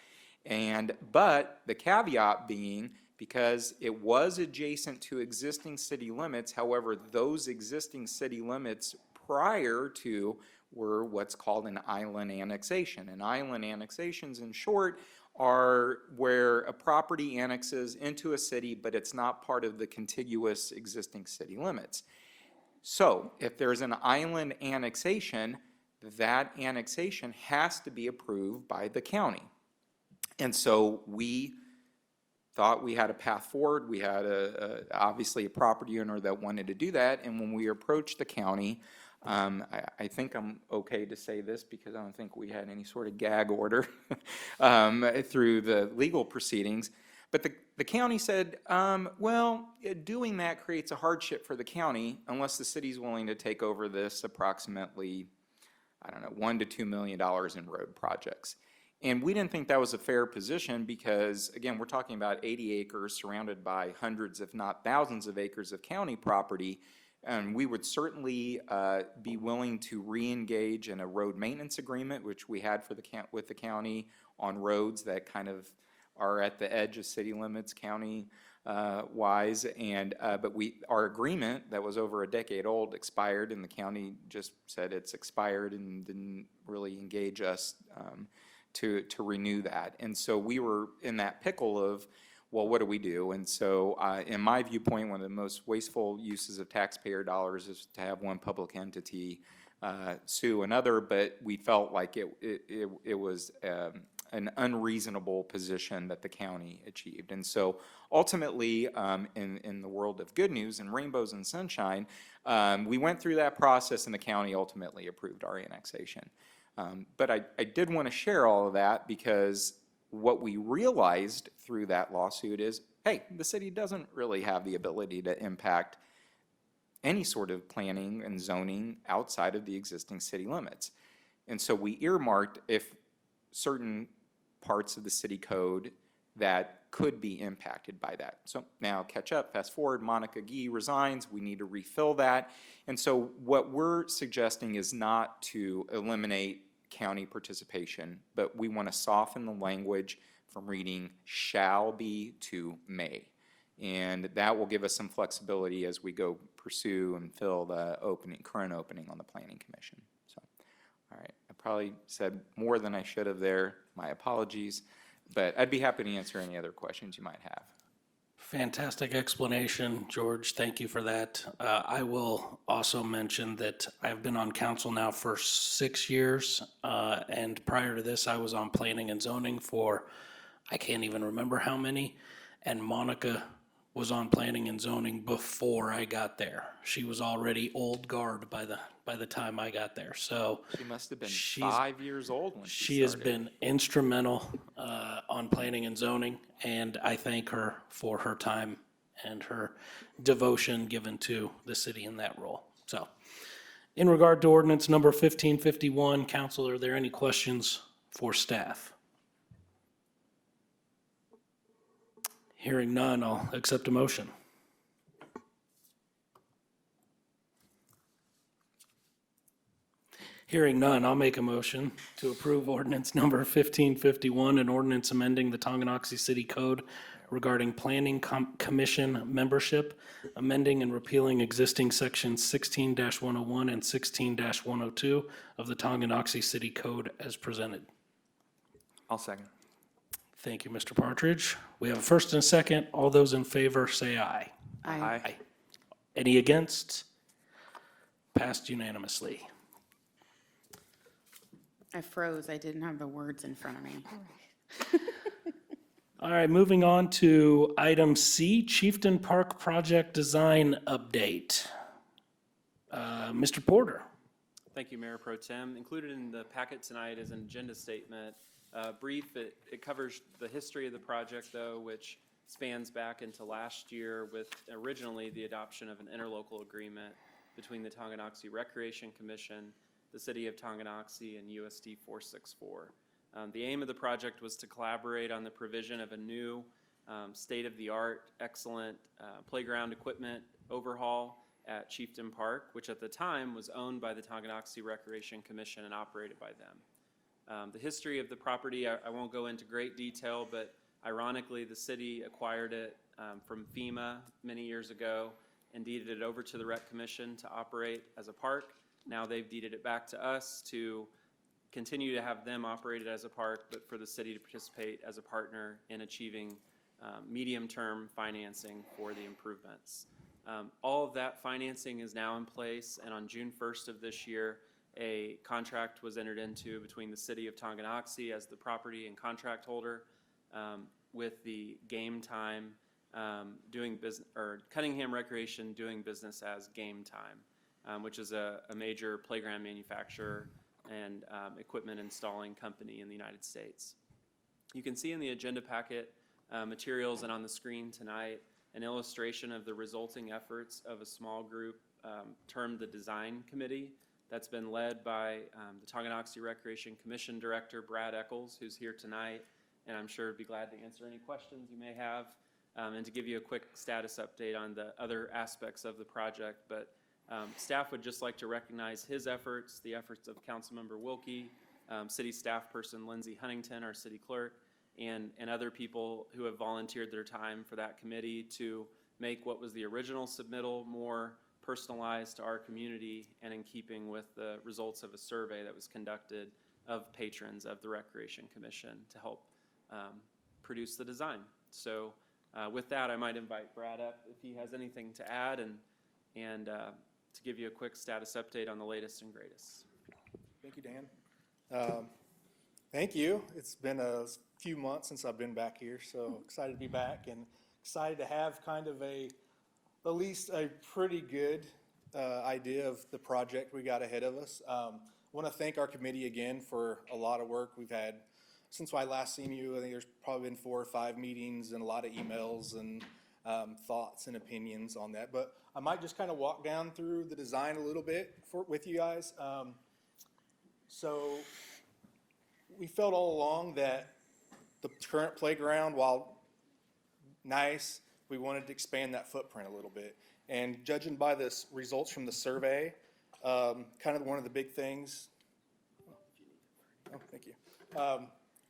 But the caveat being, because it was adjacent to existing city limits, however, those existing city limits prior to were what's called an island annexation. And island annexations, in short, are where a property annexes into a city, but it's not part of the contiguous existing city limits. So if there's an island annexation, that annexation has to be approved by the county. And so we thought we had a path forward. We had obviously a property owner that wanted to do that. And when we approached the county, I think I'm okay to say this because I don't think we had any sort of gag order through the legal proceedings. But the county said, well, doing that creates a hardship for the county unless the city's willing to take over this approximately, I don't know, $1 to $2 million in road projects. And we didn't think that was a fair position because, again, we're talking about 80 acres surrounded by hundreds, if not thousands of acres of county property. And we would certainly be willing to re-engage in a road maintenance agreement, which we had for with the county on roads that kind of are at the edge of city limits county wise. But our agreement that was over a decade old expired, and the county just said it's expired and didn't really engage us to renew that. And so we were in that pickle of, well, what do we do? And so in my viewpoint, one of the most wasteful uses of taxpayer dollars is to have one public entity sue another, but we felt like it was an unreasonable position that the county achieved. And so ultimately, in the world of good news and rainbows and sunshine, we went through that process and the county ultimately approved our annexation. But I did want to share all of that because what we realized through that lawsuit is, hey, the city doesn't really have the ability to impact any sort of planning and zoning outside of the existing city limits. And so we earmarked if certain parts of the city code that could be impacted by that. So now catch up, fast forward, Monica Gee resigns, we need to refill that. And so what we're suggesting is not to eliminate county participation, but we want to soften the language from reading shall be to may. And that will give us some flexibility as we go pursue and fill the current opening on the Planning Commission. So, all right, I probably said more than I should have there. My apologies, but I'd be happy to answer any other questions you might have. Fantastic explanation, George. Thank you for that. I will also mention that I've been on council now for 6 years, and prior to this, I was on planning and zoning for, I can't even remember how many, and Monica was on planning and zoning before I got there. She was already old guard by the time I got there. So She must have been she's- 5 years old when she she has started. been instrumental on planning and zoning, and I thank her for her time and her devotion given to the city in that role. So, in regard to ordinance number 1551, council, are there any questions for staff? Hearing none, I'll accept a motion. Hearing none, I'll make a motion to approve ordinance number 1551, an ordinance amending the Tonganoxie City Code regarding planning commission membership, amending and repealing existing sections 16-101 and 16-102 of the Tonganoxie City Code as presented. I'll second. Thank you, Mr. Partridge. We have a first and a second. All those in favor say aye. Aye. Any against? Passed unanimously. I froze. I didn't have the words in front of me. All right, moving on to item C, Chieftain Park Project Design Update. Mr. Porter. Thank you, Mayor Pro Tem. Included in the packet tonight is an agenda statement. Brief, it covers the history of the project, though, which spans back into last year with originally the adoption of an interlocal agreement between the Tonganoxie Recreation Commission, the City of Tonganoxie, and USD 464. The aim of the project was to collaborate on the provision of a new state-of-the-art, excellent playground equipment overhaul at Chieftain Park, which at the time was owned by the Tonganoxie Recreation Commission and operated by them. The history of the property, I won't go into great detail, but ironically, the city acquired it from FEMA many years ago and deeded it over to the Rec Commission to operate as a park. Now they've deeded it back to us to continue to have them operated as a park, but for the city to participate as a partner in achieving medium-term financing for the improvements. All of that financing is now in place, and on June 1st of this year, a contract was entered into between the City of Tonganoxie as the property and contract holder with the Game Time doing business, or Cunningham Recreation doing business as Game Time, which is a major playground manufacturer and equipment installing company in the United States. You can see in the agenda packet materials and on the screen tonight an illustration of the resulting efforts of a small group termed the Design Committee that's been led by the Tonganoxie Recreation Commission Director Brad Eccles, who's here tonight, and I'm sure would be glad to answer any questions you may have and to give you a quick status update on the other aspects of the project. But staff would just like to recognize his efforts, the efforts of Councilmember Wilkie, city staff person Lindsay Huntington, our city clerk, and other people who have volunteered their time for that committee to make what was the original submittal more personalized to our community and in keeping with the results of a survey that was conducted of patrons of the Recreation Commission to help produce the design. So with that, I might invite Brad up if he has anything to add and to give you a quick status update on the latest and greatest. Thank you, Dan. Thank you. It's been a few months since I've been back here, so excited to be back and excited to have kind of at least a pretty good idea of the project we got ahead of us. I want to thank our committee again for a lot of work we've had since I last seen you. I think there's probably been 4 or 5 meetings and a lot of emails and thoughts and opinions on that. But I might just kind of walk down through the design a little bit with you guys. So we felt all along that the current playground, while nice, we wanted to expand that footprint a little bit. And judging by the results from the survey, kind of one of the big things, thank you,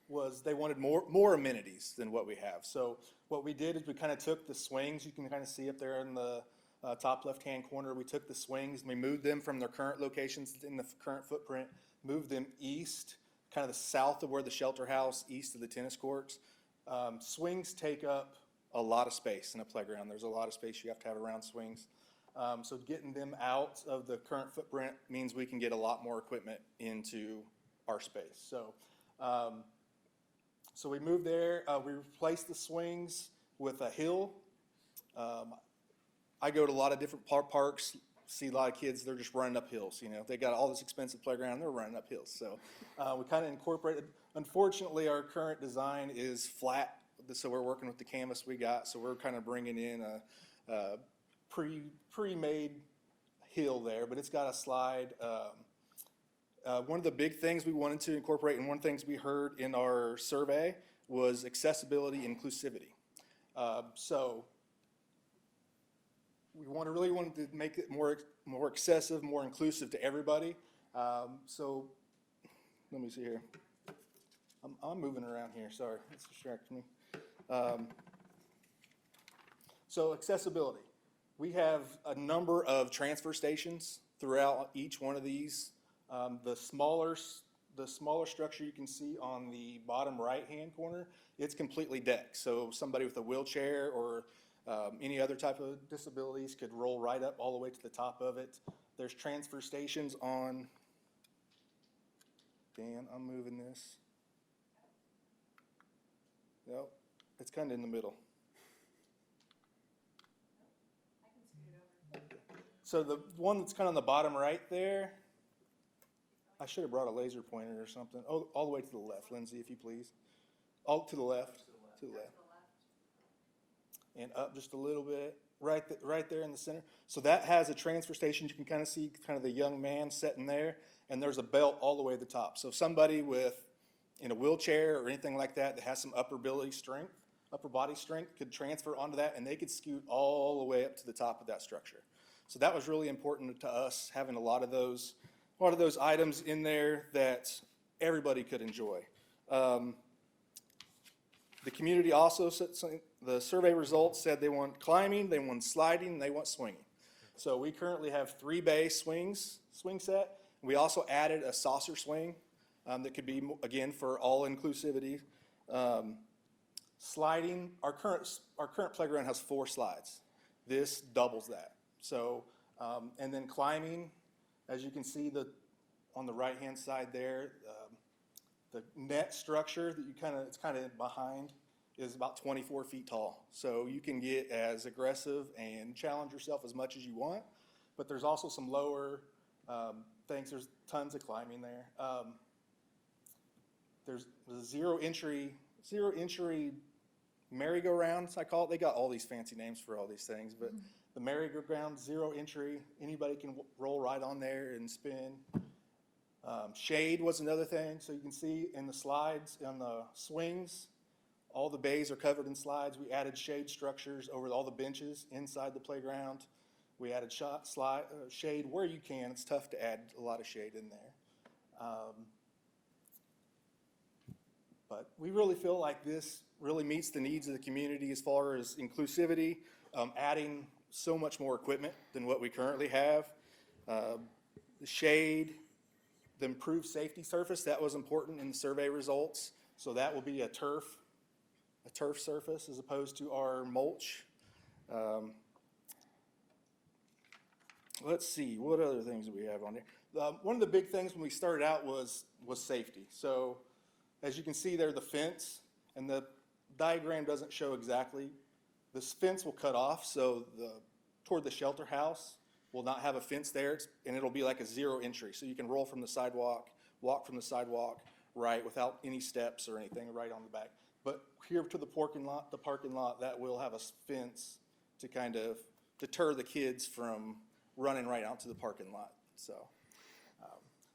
was they wanted more amenities than what we have. So what we did is we kind of took the swings, you can kind of see up there in the top left-hand corner, we took the swings and we moved them from their current locations in the current footprint, moved them east, kind of the south of where the shelter house, east of the tennis courts. Swings take up a lot of space in a playground. There's a lot of space you have to have around swings. So getting them out of the current footprint means we can get a lot more equipment into our space. So we moved there, we replaced the swings with a hill I go to a lot of different parks, see a lot of kids, they're just running up hills, you know. They got all this expensive playground, they're running up hills. So we kind of incorporated, unfortunately, our current design is flat, so we're working with the canvas we got, so we're kind of bringing in a pre-made hill there, but it's got a slide. One of the big things we wanted to incorporate, and one of the things we heard in our survey, was accessibility, inclusivity. So we really wanted to make it more accessible, more inclusive to everybody. So let me see here. I'm moving around here, sorry, it's distracting me. So accessibility. We have a number of transfer stations throughout each one of these. The smaller structure you can see on the bottom right-hand corner, it's completely decked. So somebody with a wheelchair or any other type of disabilities could roll right up all the way to the top of it. There's transfer stations on, Dan, I'm moving this. Nope, it's kind of in the middle. So the one that's kind of on the bottom right there, I should have brought a laser pointer or something. Oh, all the way to the left, Lindsay, if you please. All to the left, to the left. And up just a little bit, right there in the center. So that has a transfer station. You can kind of see kind of the young man sitting there, and there's a belt all the way to the top. So if somebody in a wheelchair or anything like that has some upper body strength could transfer onto that, and they could scoot all the way up to the top of that structure. So that was really important to us, having a lot of those items in there that everybody could enjoy. The community also said, the survey results said they want climbing, they want sliding, and they want swinging. So we currently have 3 bay swing set. We also added a saucer swing that could be, again, for all inclusivity. Sliding, our current playground has 4 slides. This doubles that. So, and then climbing, as you can see on the right-hand side there, the net structure that it's kind of behind is about 24 feet tall. So you can get as aggressive and challenge yourself as much as you want, but there's also some lower things. There's tons of climbing there. There's the zero entry merry-go-rounds, I call it. They got all these fancy names for all these things, but the merry-go-round, 0 entry, anybody can roll right on there and spin. Shade was another thing, so you can see in the slides, on the swings, all the bays are covered in slides. We added shade structures over all the benches inside the playground. We added shade where you can. It's tough to add a lot of shade in there. But we really feel like this really meets the needs of the community as far as inclusivity, adding so much more equipment than what we currently have. The shade, the improved safety surface, that was important in the survey results. So that will be a turf surface as opposed to our mulch. Let's see, what other things do we have on there? One of the big things when we started out was safety. So as you can see there, the fence, and the diagram doesn't show exactly. This fence will cut off, so toward the shelter house will not have a fence there, and it'll be like a 0 entry. So you can roll from the sidewalk, walk from the sidewalk, right, without any steps or anything, right on the back. But here to the parking lot, that will have a fence to kind of deter the kids from running right out to the parking lot. So,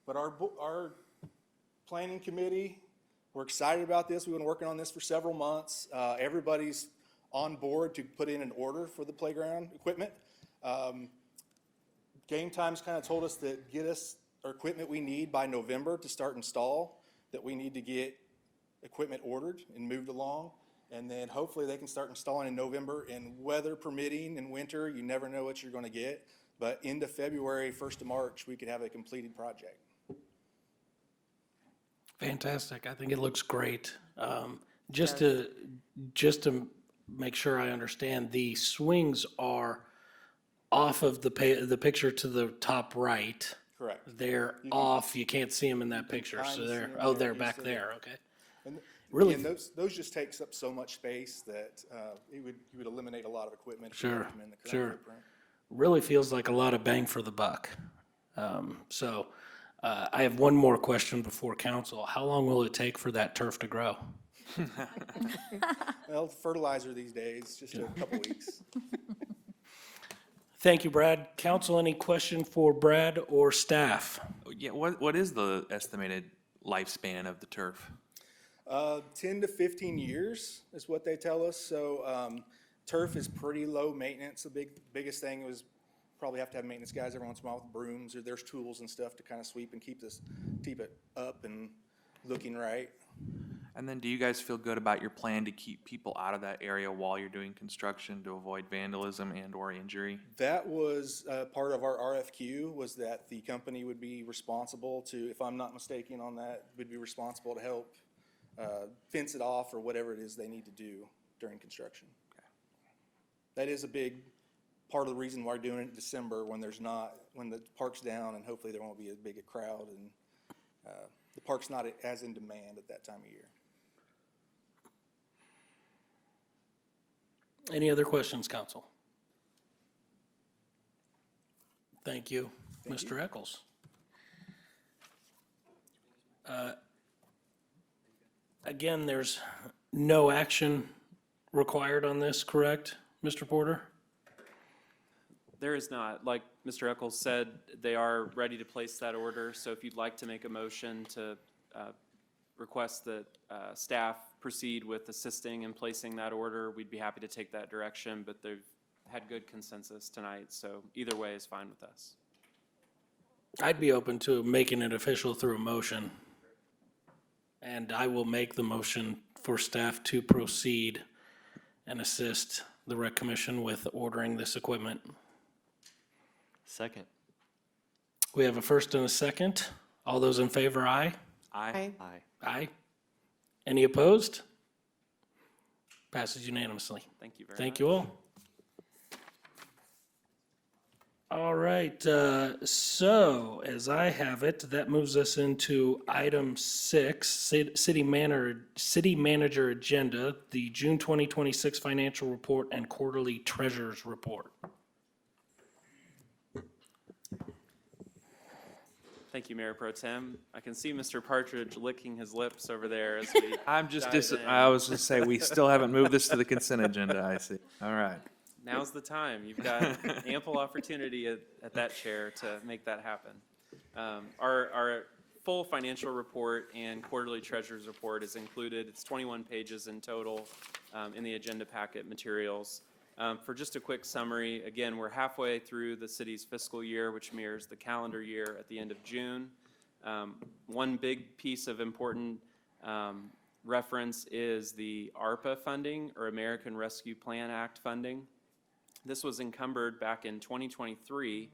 but our planning committee, we're excited about this. We've been working on this for several months. Everybody's on board to put in an order for the playground equipment. Game Time's kind of told us that get us our equipment we need by November to start install, that we need to get equipment ordered and moved along, and then hopefully they can start installing in November. And weather permitting in winter, you never know what you're going to get, but end of February, 1st of March, we could have a completed project. Fantastic. I think it looks great. Just to make sure I understand, the swings are off of the picture to the top right. Correct. They're off. You can't see them in that picture. kind So of they're see 'em there. they're You back see there. it. Okay. And Really? And those just takes up so much space that you would eliminate a lot of equipment if you Sure, left them in the current sure. footprint. Really feels like a lot of bang for the buck. I have one more question before council. How long will it take for that turf to grow? Well, fertilizer these days, just a couple weeks. Thank you, Brad. Council, any question for Brad or staff? Yeah, what is the estimated lifespan of the turf? 10 to 15 years is what they tell us. So turf is pretty low maintenance. The biggest thing was probably have to have maintenance guys every once in a while with brooms, or there's tools and stuff to kind of sweep and keep it up and looking right. And then do you guys feel good about your plan to keep people out of that area while you're doing construction to avoid vandalism and or injury? That was part of our RFQ, was that the company would be responsible to, if I'm not mistaken on that, would be responsible to help fence it off or whatever it is they need to do during construction. Okay. That is a big part of the reason why we're doing it in December, when when the park's down, and hopefully there won't be as big a crowd, and the park's not as in demand at that time of year. Any other questions, council? Thank you, Mr. Eccles. Again, there's no action required on this, correct, Mr. Porter? There is not. Like Mr. Eccles said, they are ready to place that order. So if you'd like to make a motion to request that staff proceed with assisting in placing that order, we'd be happy to take that direction, but they've had good consensus tonight, so either way is fine with us. I'd be open to making it official through a motion. And I will make the motion for staff to proceed and assist the rec commission with ordering this equipment. Second. We have a first and a second. All those in favor, aye? Aye. Aye. Aye. Any opposed? Passes unanimously. Thank you very much. Thank you all. All right, so as I have it, that moves us into item 6, city manager agenda, the June 2026 financial report and quarterly treasurer's report. Thank you, Mayor Pro Tem. I can see Mr. Partridge licking his lips over there as we I'm just, dive in. I was just say, we still haven't moved this to the consent agenda, I see. All right. Now's the time. You've got ample opportunity at that chair to make that happen. Our full financial report and quarterly treasurer's report is included. It's 21 pages in total in the agenda packet materials. For just a quick summary, again, we're halfway through the city's fiscal year, which mirrors the calendar year at the end of June. One big piece of important reference is the ARPA funding, or American Rescue Plan Act funding. This was encumbered back in 2023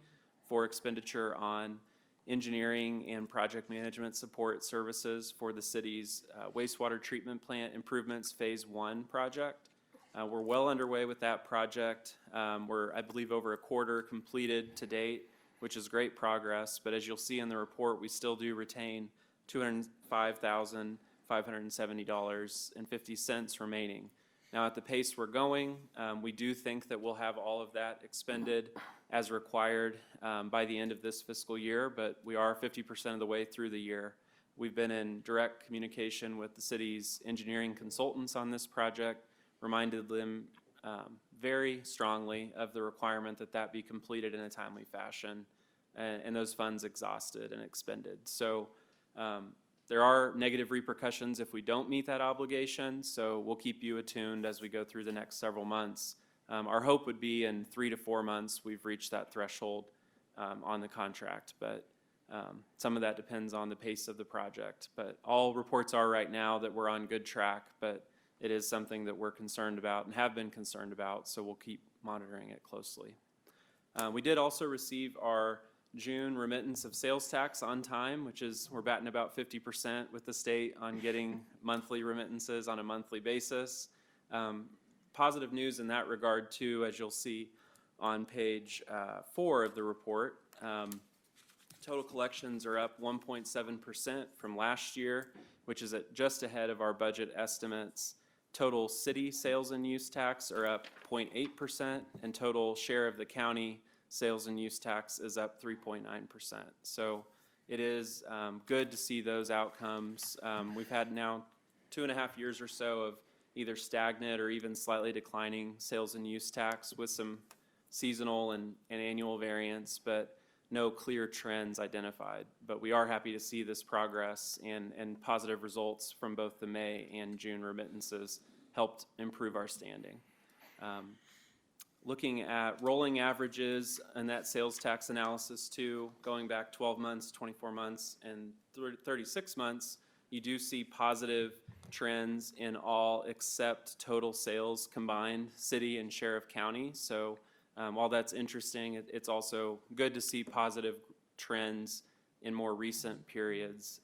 for expenditure on engineering and project management support services for the city's wastewater treatment plant improvements Phase 1 project. We're well underway with that project. We're, I believe, over a quarter completed to date, which is great progress. But as you'll see in the report, we still do retain $205,570.50 remaining. Now, at the pace we're going, we do think that we'll have all of that expended as required by the end of this fiscal year, but we are 50% of the way through the year. We've been in direct communication with the city's engineering consultants on this project, reminded them very strongly of the requirement that that be completed in a timely fashion, and those funds exhausted and expended. So there are negative repercussions if we don't meet that obligation, so we'll keep you attuned as we go through the next several months. Our hope would be in 3 to 4 months we've reached that threshold on the contract, but some of that depends on the pace of the project. But all reports are right now that we're on good track, but it is something that we're concerned about and have been concerned about, so we'll keep monitoring it closely. We did also receive our June remittance of sales tax on time, which is, we're batting about 50% with the state on getting monthly remittances on a monthly basis. Positive news in that regard too, as you'll see on page 4 of the report. Total collections are up 1.7% from last year, which is just ahead of our budget estimates. Total city sales and use tax are up 0.8%, and total share of the county sales and use tax is up 3.9%. So it is good to see those outcomes. We've had now 2.5 years or so of either stagnant or even slightly declining sales and use tax with some seasonal and annual variance, but no clear trends identified. But we are happy to see this progress, and positive results from both the May and June remittances helped improve our standing. Looking at rolling averages and that sales tax analysis too, going back 12 months, 24 months, and 36 months, you do see positive trends in all except total sales combined, city and sheriff county. So while that's interesting, it's also good to see positive trends in more recent periods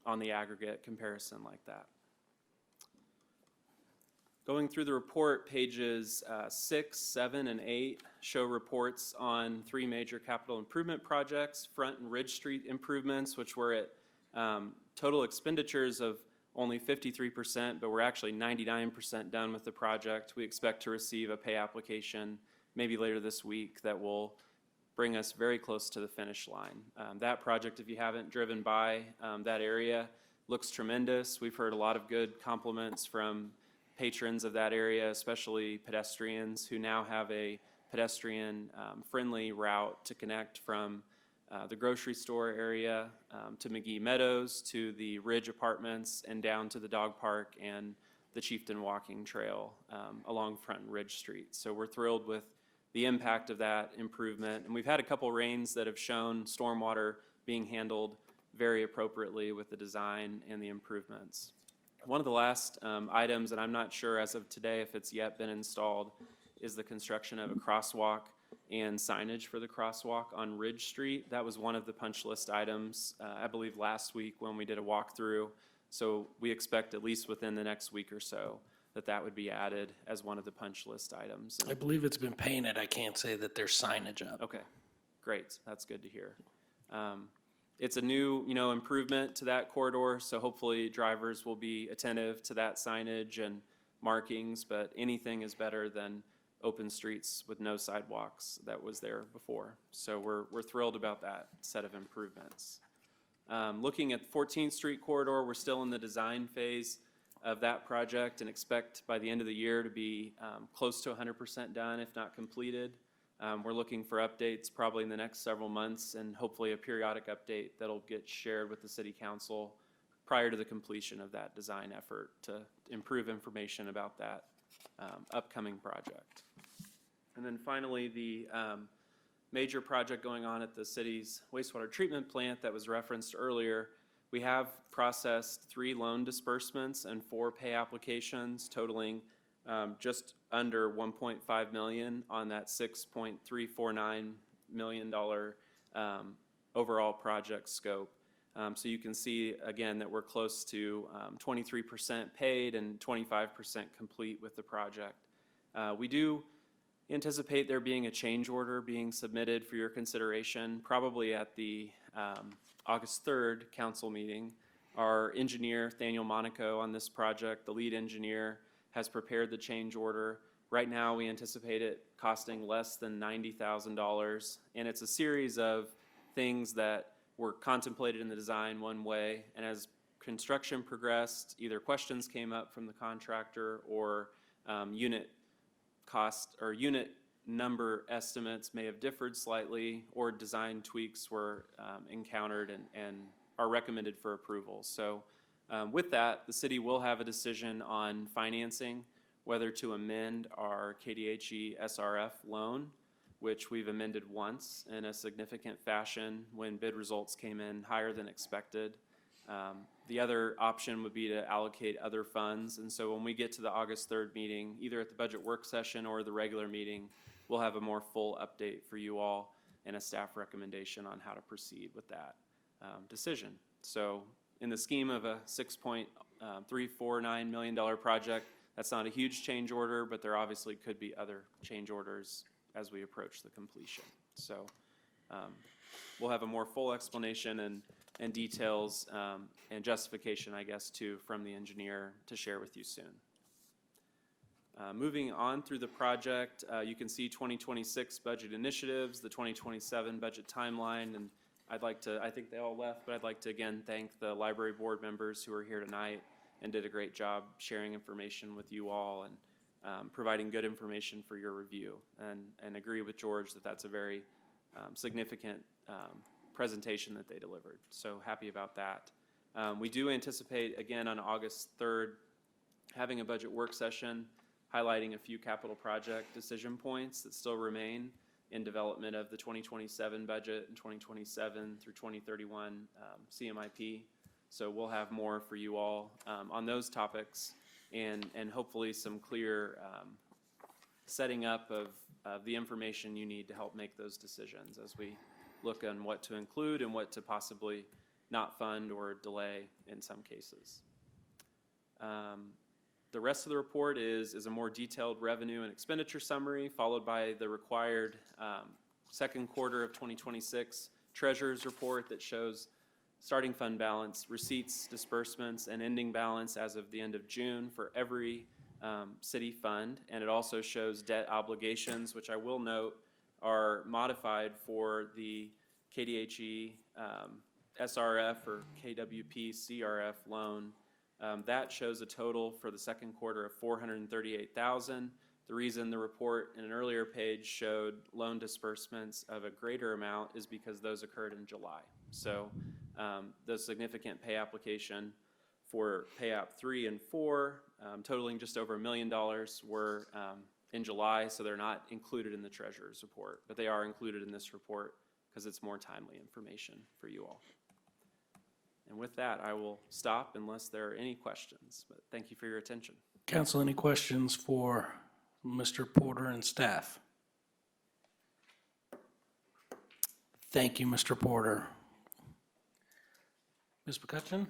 on the aggregate comparison like that. Going through the report, pages 6, 7, and 8 show reports on 3 major capital improvement projects, Front and Ridge Street improvements, which were at total expenditures of only 53%, but we're actually 99% done with the project. We expect to receive a pay application maybe later this week that will bring us very close to the finish line. That project, if you haven't driven by that area, looks tremendous. We've heard a lot of good compliments from patrons of that area, especially pedestrians who now have a pedestrian friendly route to connect from the grocery store area to McGee Meadows, to the Ridge Apartments, and down to the dog park and the Chieftain Walking Trail along Front and Ridge Street. So we're thrilled with the impact of that improvement. And we've had a couple rains that have shown stormwater being handled very appropriately with the design and the improvements. One of the last items, and I'm not sure as of today if it's yet been installed, is the construction of a crosswalk and signage for the crosswalk on Ridge Street. That was one of the punch list items, I believe last week when we did a walkthrough. So we expect at least within the next week or so that would be added as one of the punch list items. I believe it's been painted. I can't say that there's signage up. Okay, great. That's good to hear. It's a new, improvement to that corridor, so hopefully drivers will be attentive to that signage and markings, but anything is better than open streets with no sidewalks that was there before. So we're thrilled about that set of improvements. Looking at the 14th Street corridor, we're still in the design phase of that project and expect by the end of the year to be close to 100% done, if not completed. We're looking for updates probably in the next several months, and hopefully a periodic update that'll get shared with the City Council prior to the completion of that design effort to improve information about that upcoming project. And then finally, the major project going on at the city's wastewater treatment plant that was referenced earlier. We have processed 3 loan disbursements and 4 pay applications totaling just under $1.5 million on that $6.349 million overall project scope. So you can see again that we're close to 23% paid and 25% complete with the project. We do anticipate there being a change order being submitted for your consideration, probably at the August 3rd council meeting. Our engineer, Daniel Monaco, on this project, the lead engineer, has prepared the change order. Right now, we anticipate it costing less than $90,000, and it's a series of things that were contemplated in the design one way, and as construction progressed, either questions came up from the contractor or unit cost or unit number estimates may have differed slightly, or design tweaks were encountered and are recommended for approval. So with that, the city will have a decision on financing, whether to amend our KDHE SRF loan, which we've amended once in a significant fashion when bid results came in higher than expected. The other option would be to allocate other funds, and so when we get to the August 3rd meeting, either at the budget work session or the regular meeting, we'll have a more full update for you all and a staff recommendation on how to proceed with that decision. So in the scheme of a $6.349 million project, that's not a huge change order, but there obviously could be other change orders as we approach the completion. So we'll have a more full explanation and details and justification, I guess, too, from the engineer to share with you soon. Moving on through the project, you can see 2026 budget initiatives, the 2027 budget timeline, and I think they all left, but I'd like to again thank the library board members who are here tonight and did a great job sharing information with you all and providing good information for your review. And agree with George that that's a very significant presentation that they delivered. So happy about that. We do anticipate, again, on August 3rd, having a budget work session highlighting a few capital project decision points that still remain in development of the 2027 budget and 2027 through 2031 CMIP. So we'll have more for you all on those topics and hopefully some clear setting up of the information you need to help make those decisions as we look on what to include and what to possibly not fund or delay in some cases. The rest of the report is a more detailed revenue and expenditure summary, followed by the required second quarter of 2026 treasurer's report that shows starting fund balance, receipts, disbursements, and ending balance as of the end of June for every city fund. And it also shows debt obligations, which I will note are modified for the KDHE SRF or KWP CRF loan. That shows a total for the second quarter of $438,000. The reason the report in an earlier page showed loan disbursements of a greater amount is because those occurred in July. So the significant pay application for pay app 3 and 4, totaling just over $1 million, were in July, so they're not included in the treasurer's report, but they are included in this report because it's more timely information for you all. And with that, I will stop unless there are any questions, but thank you for your attention. Council, any questions for Mr. Porter and staff? Thank you, Mr. Porter. Ms. McCutcheon?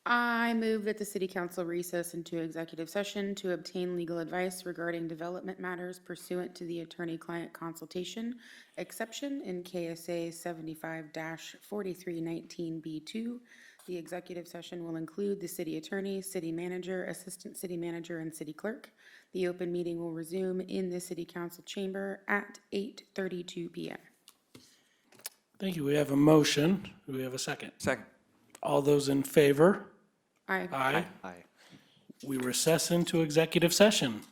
I move that the city council recess into executive session to obtain legal advice regarding development matters pursuant to the attorney-client consultation exception in KSA 75-4319B2. The executive session will include the city attorney, city manager, assistant city manager, and city clerk. The open meeting will resume in the city council chamber at 8:32 p.m. Thank you. We have a motion. Do we have a second? Second. All those in favor? Aye. Aye. Aye. We recess into executive session.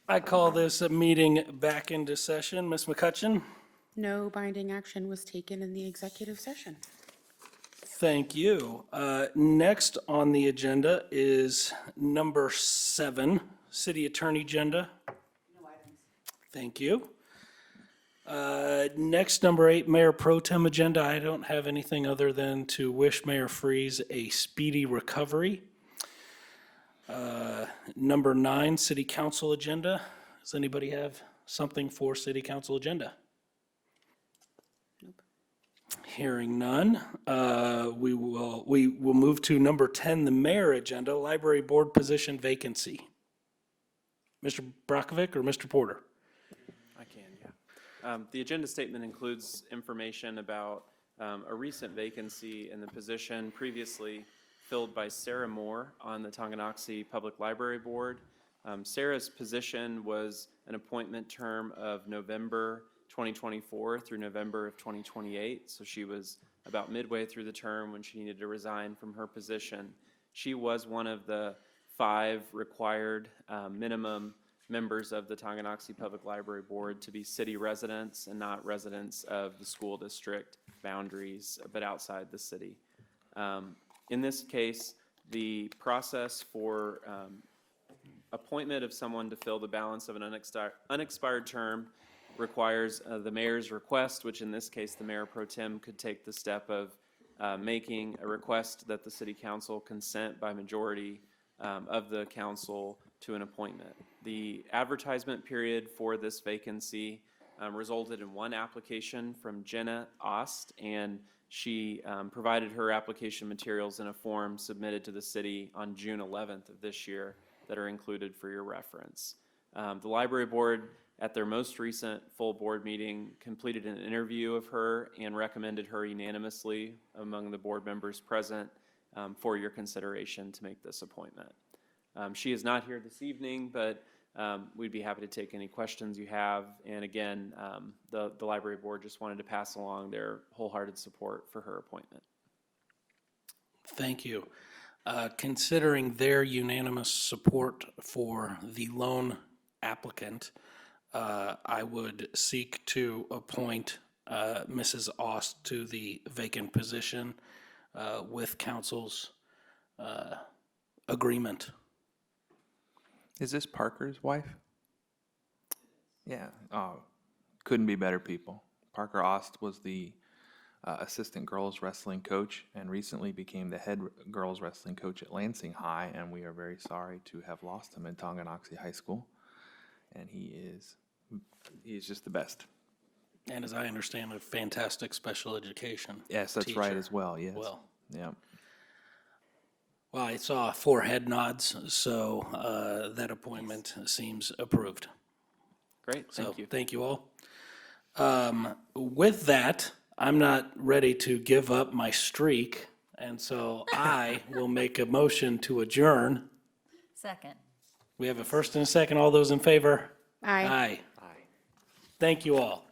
I call this meeting back into session. Ms. McCutcheon? No binding action was taken in the executive session. Thank you. Next on the agenda is number 7, City Attorney Agenda. No items. Thank you. Next, number 8, Mayor Pro Tem Agenda. I don't have anything other than to wish Mayor Freeze a speedy recovery. Number 9, City Council Agenda. Does anybody have something for City Council Agenda? Hearing none, we will move to number 10, the Mayor Agenda, Library Board Position Vacancy. Mr. Brockovic or Mr. Porter? I can, yeah. The agenda statement includes information about a recent vacancy in the position previously filled by Sarah Moore on the Tonganoxie Public Library Board. Sarah's position was an appointment term of November 2024 through November of 2028, so she was about midway through the term when she needed to resign from her position. She was one of the 5 required minimum members of the Tonganoxie Public Library Board to be city residents and not residents of the school district boundaries, but outside the city. In this case, the process for appointment of someone to fill the balance of an unexpired term requires the mayor's request, which in this case, the mayor pro tem could take the step of making a request that the city council consent by majority of the council to an appointment. The advertisement period for this vacancy resulted in 1 application from Jenna Ost, and she provided her application materials in a form submitted to the city on June 11th of this year that are included for your reference. The library board, at their most recent full board meeting, completed an interview of her and recommended her unanimously among the board members present for your consideration to make this appointment. She is not here this evening, but we'd be happy to take any questions you have. And again, the library board just wanted to pass along their wholehearted support for her appointment. Thank you. Considering their unanimous support for the lone applicant, I would seek to appoint Mrs. Ost to the vacant position with council's agreement. Is this Parker's wife? Yeah. Oh, couldn't be better people. Parker Ost was the assistant girls wrestling coach and recently became the head girls wrestling coach at Lansing High, and we are very sorry to have lost him in Tonganoxie High School. And he is just the best. And as I understand, a fantastic special education Yes, that's teacher. right as well, yes. Well, Yeah. well, I saw 4 head nods, so that appointment seems approved. Great, thank you. Thank you all. With that, I'm not ready to give up my streak, and so I will make a motion to adjourn. Second. We have a first and a second. All those in favor? Aye. Aye. Thank you all.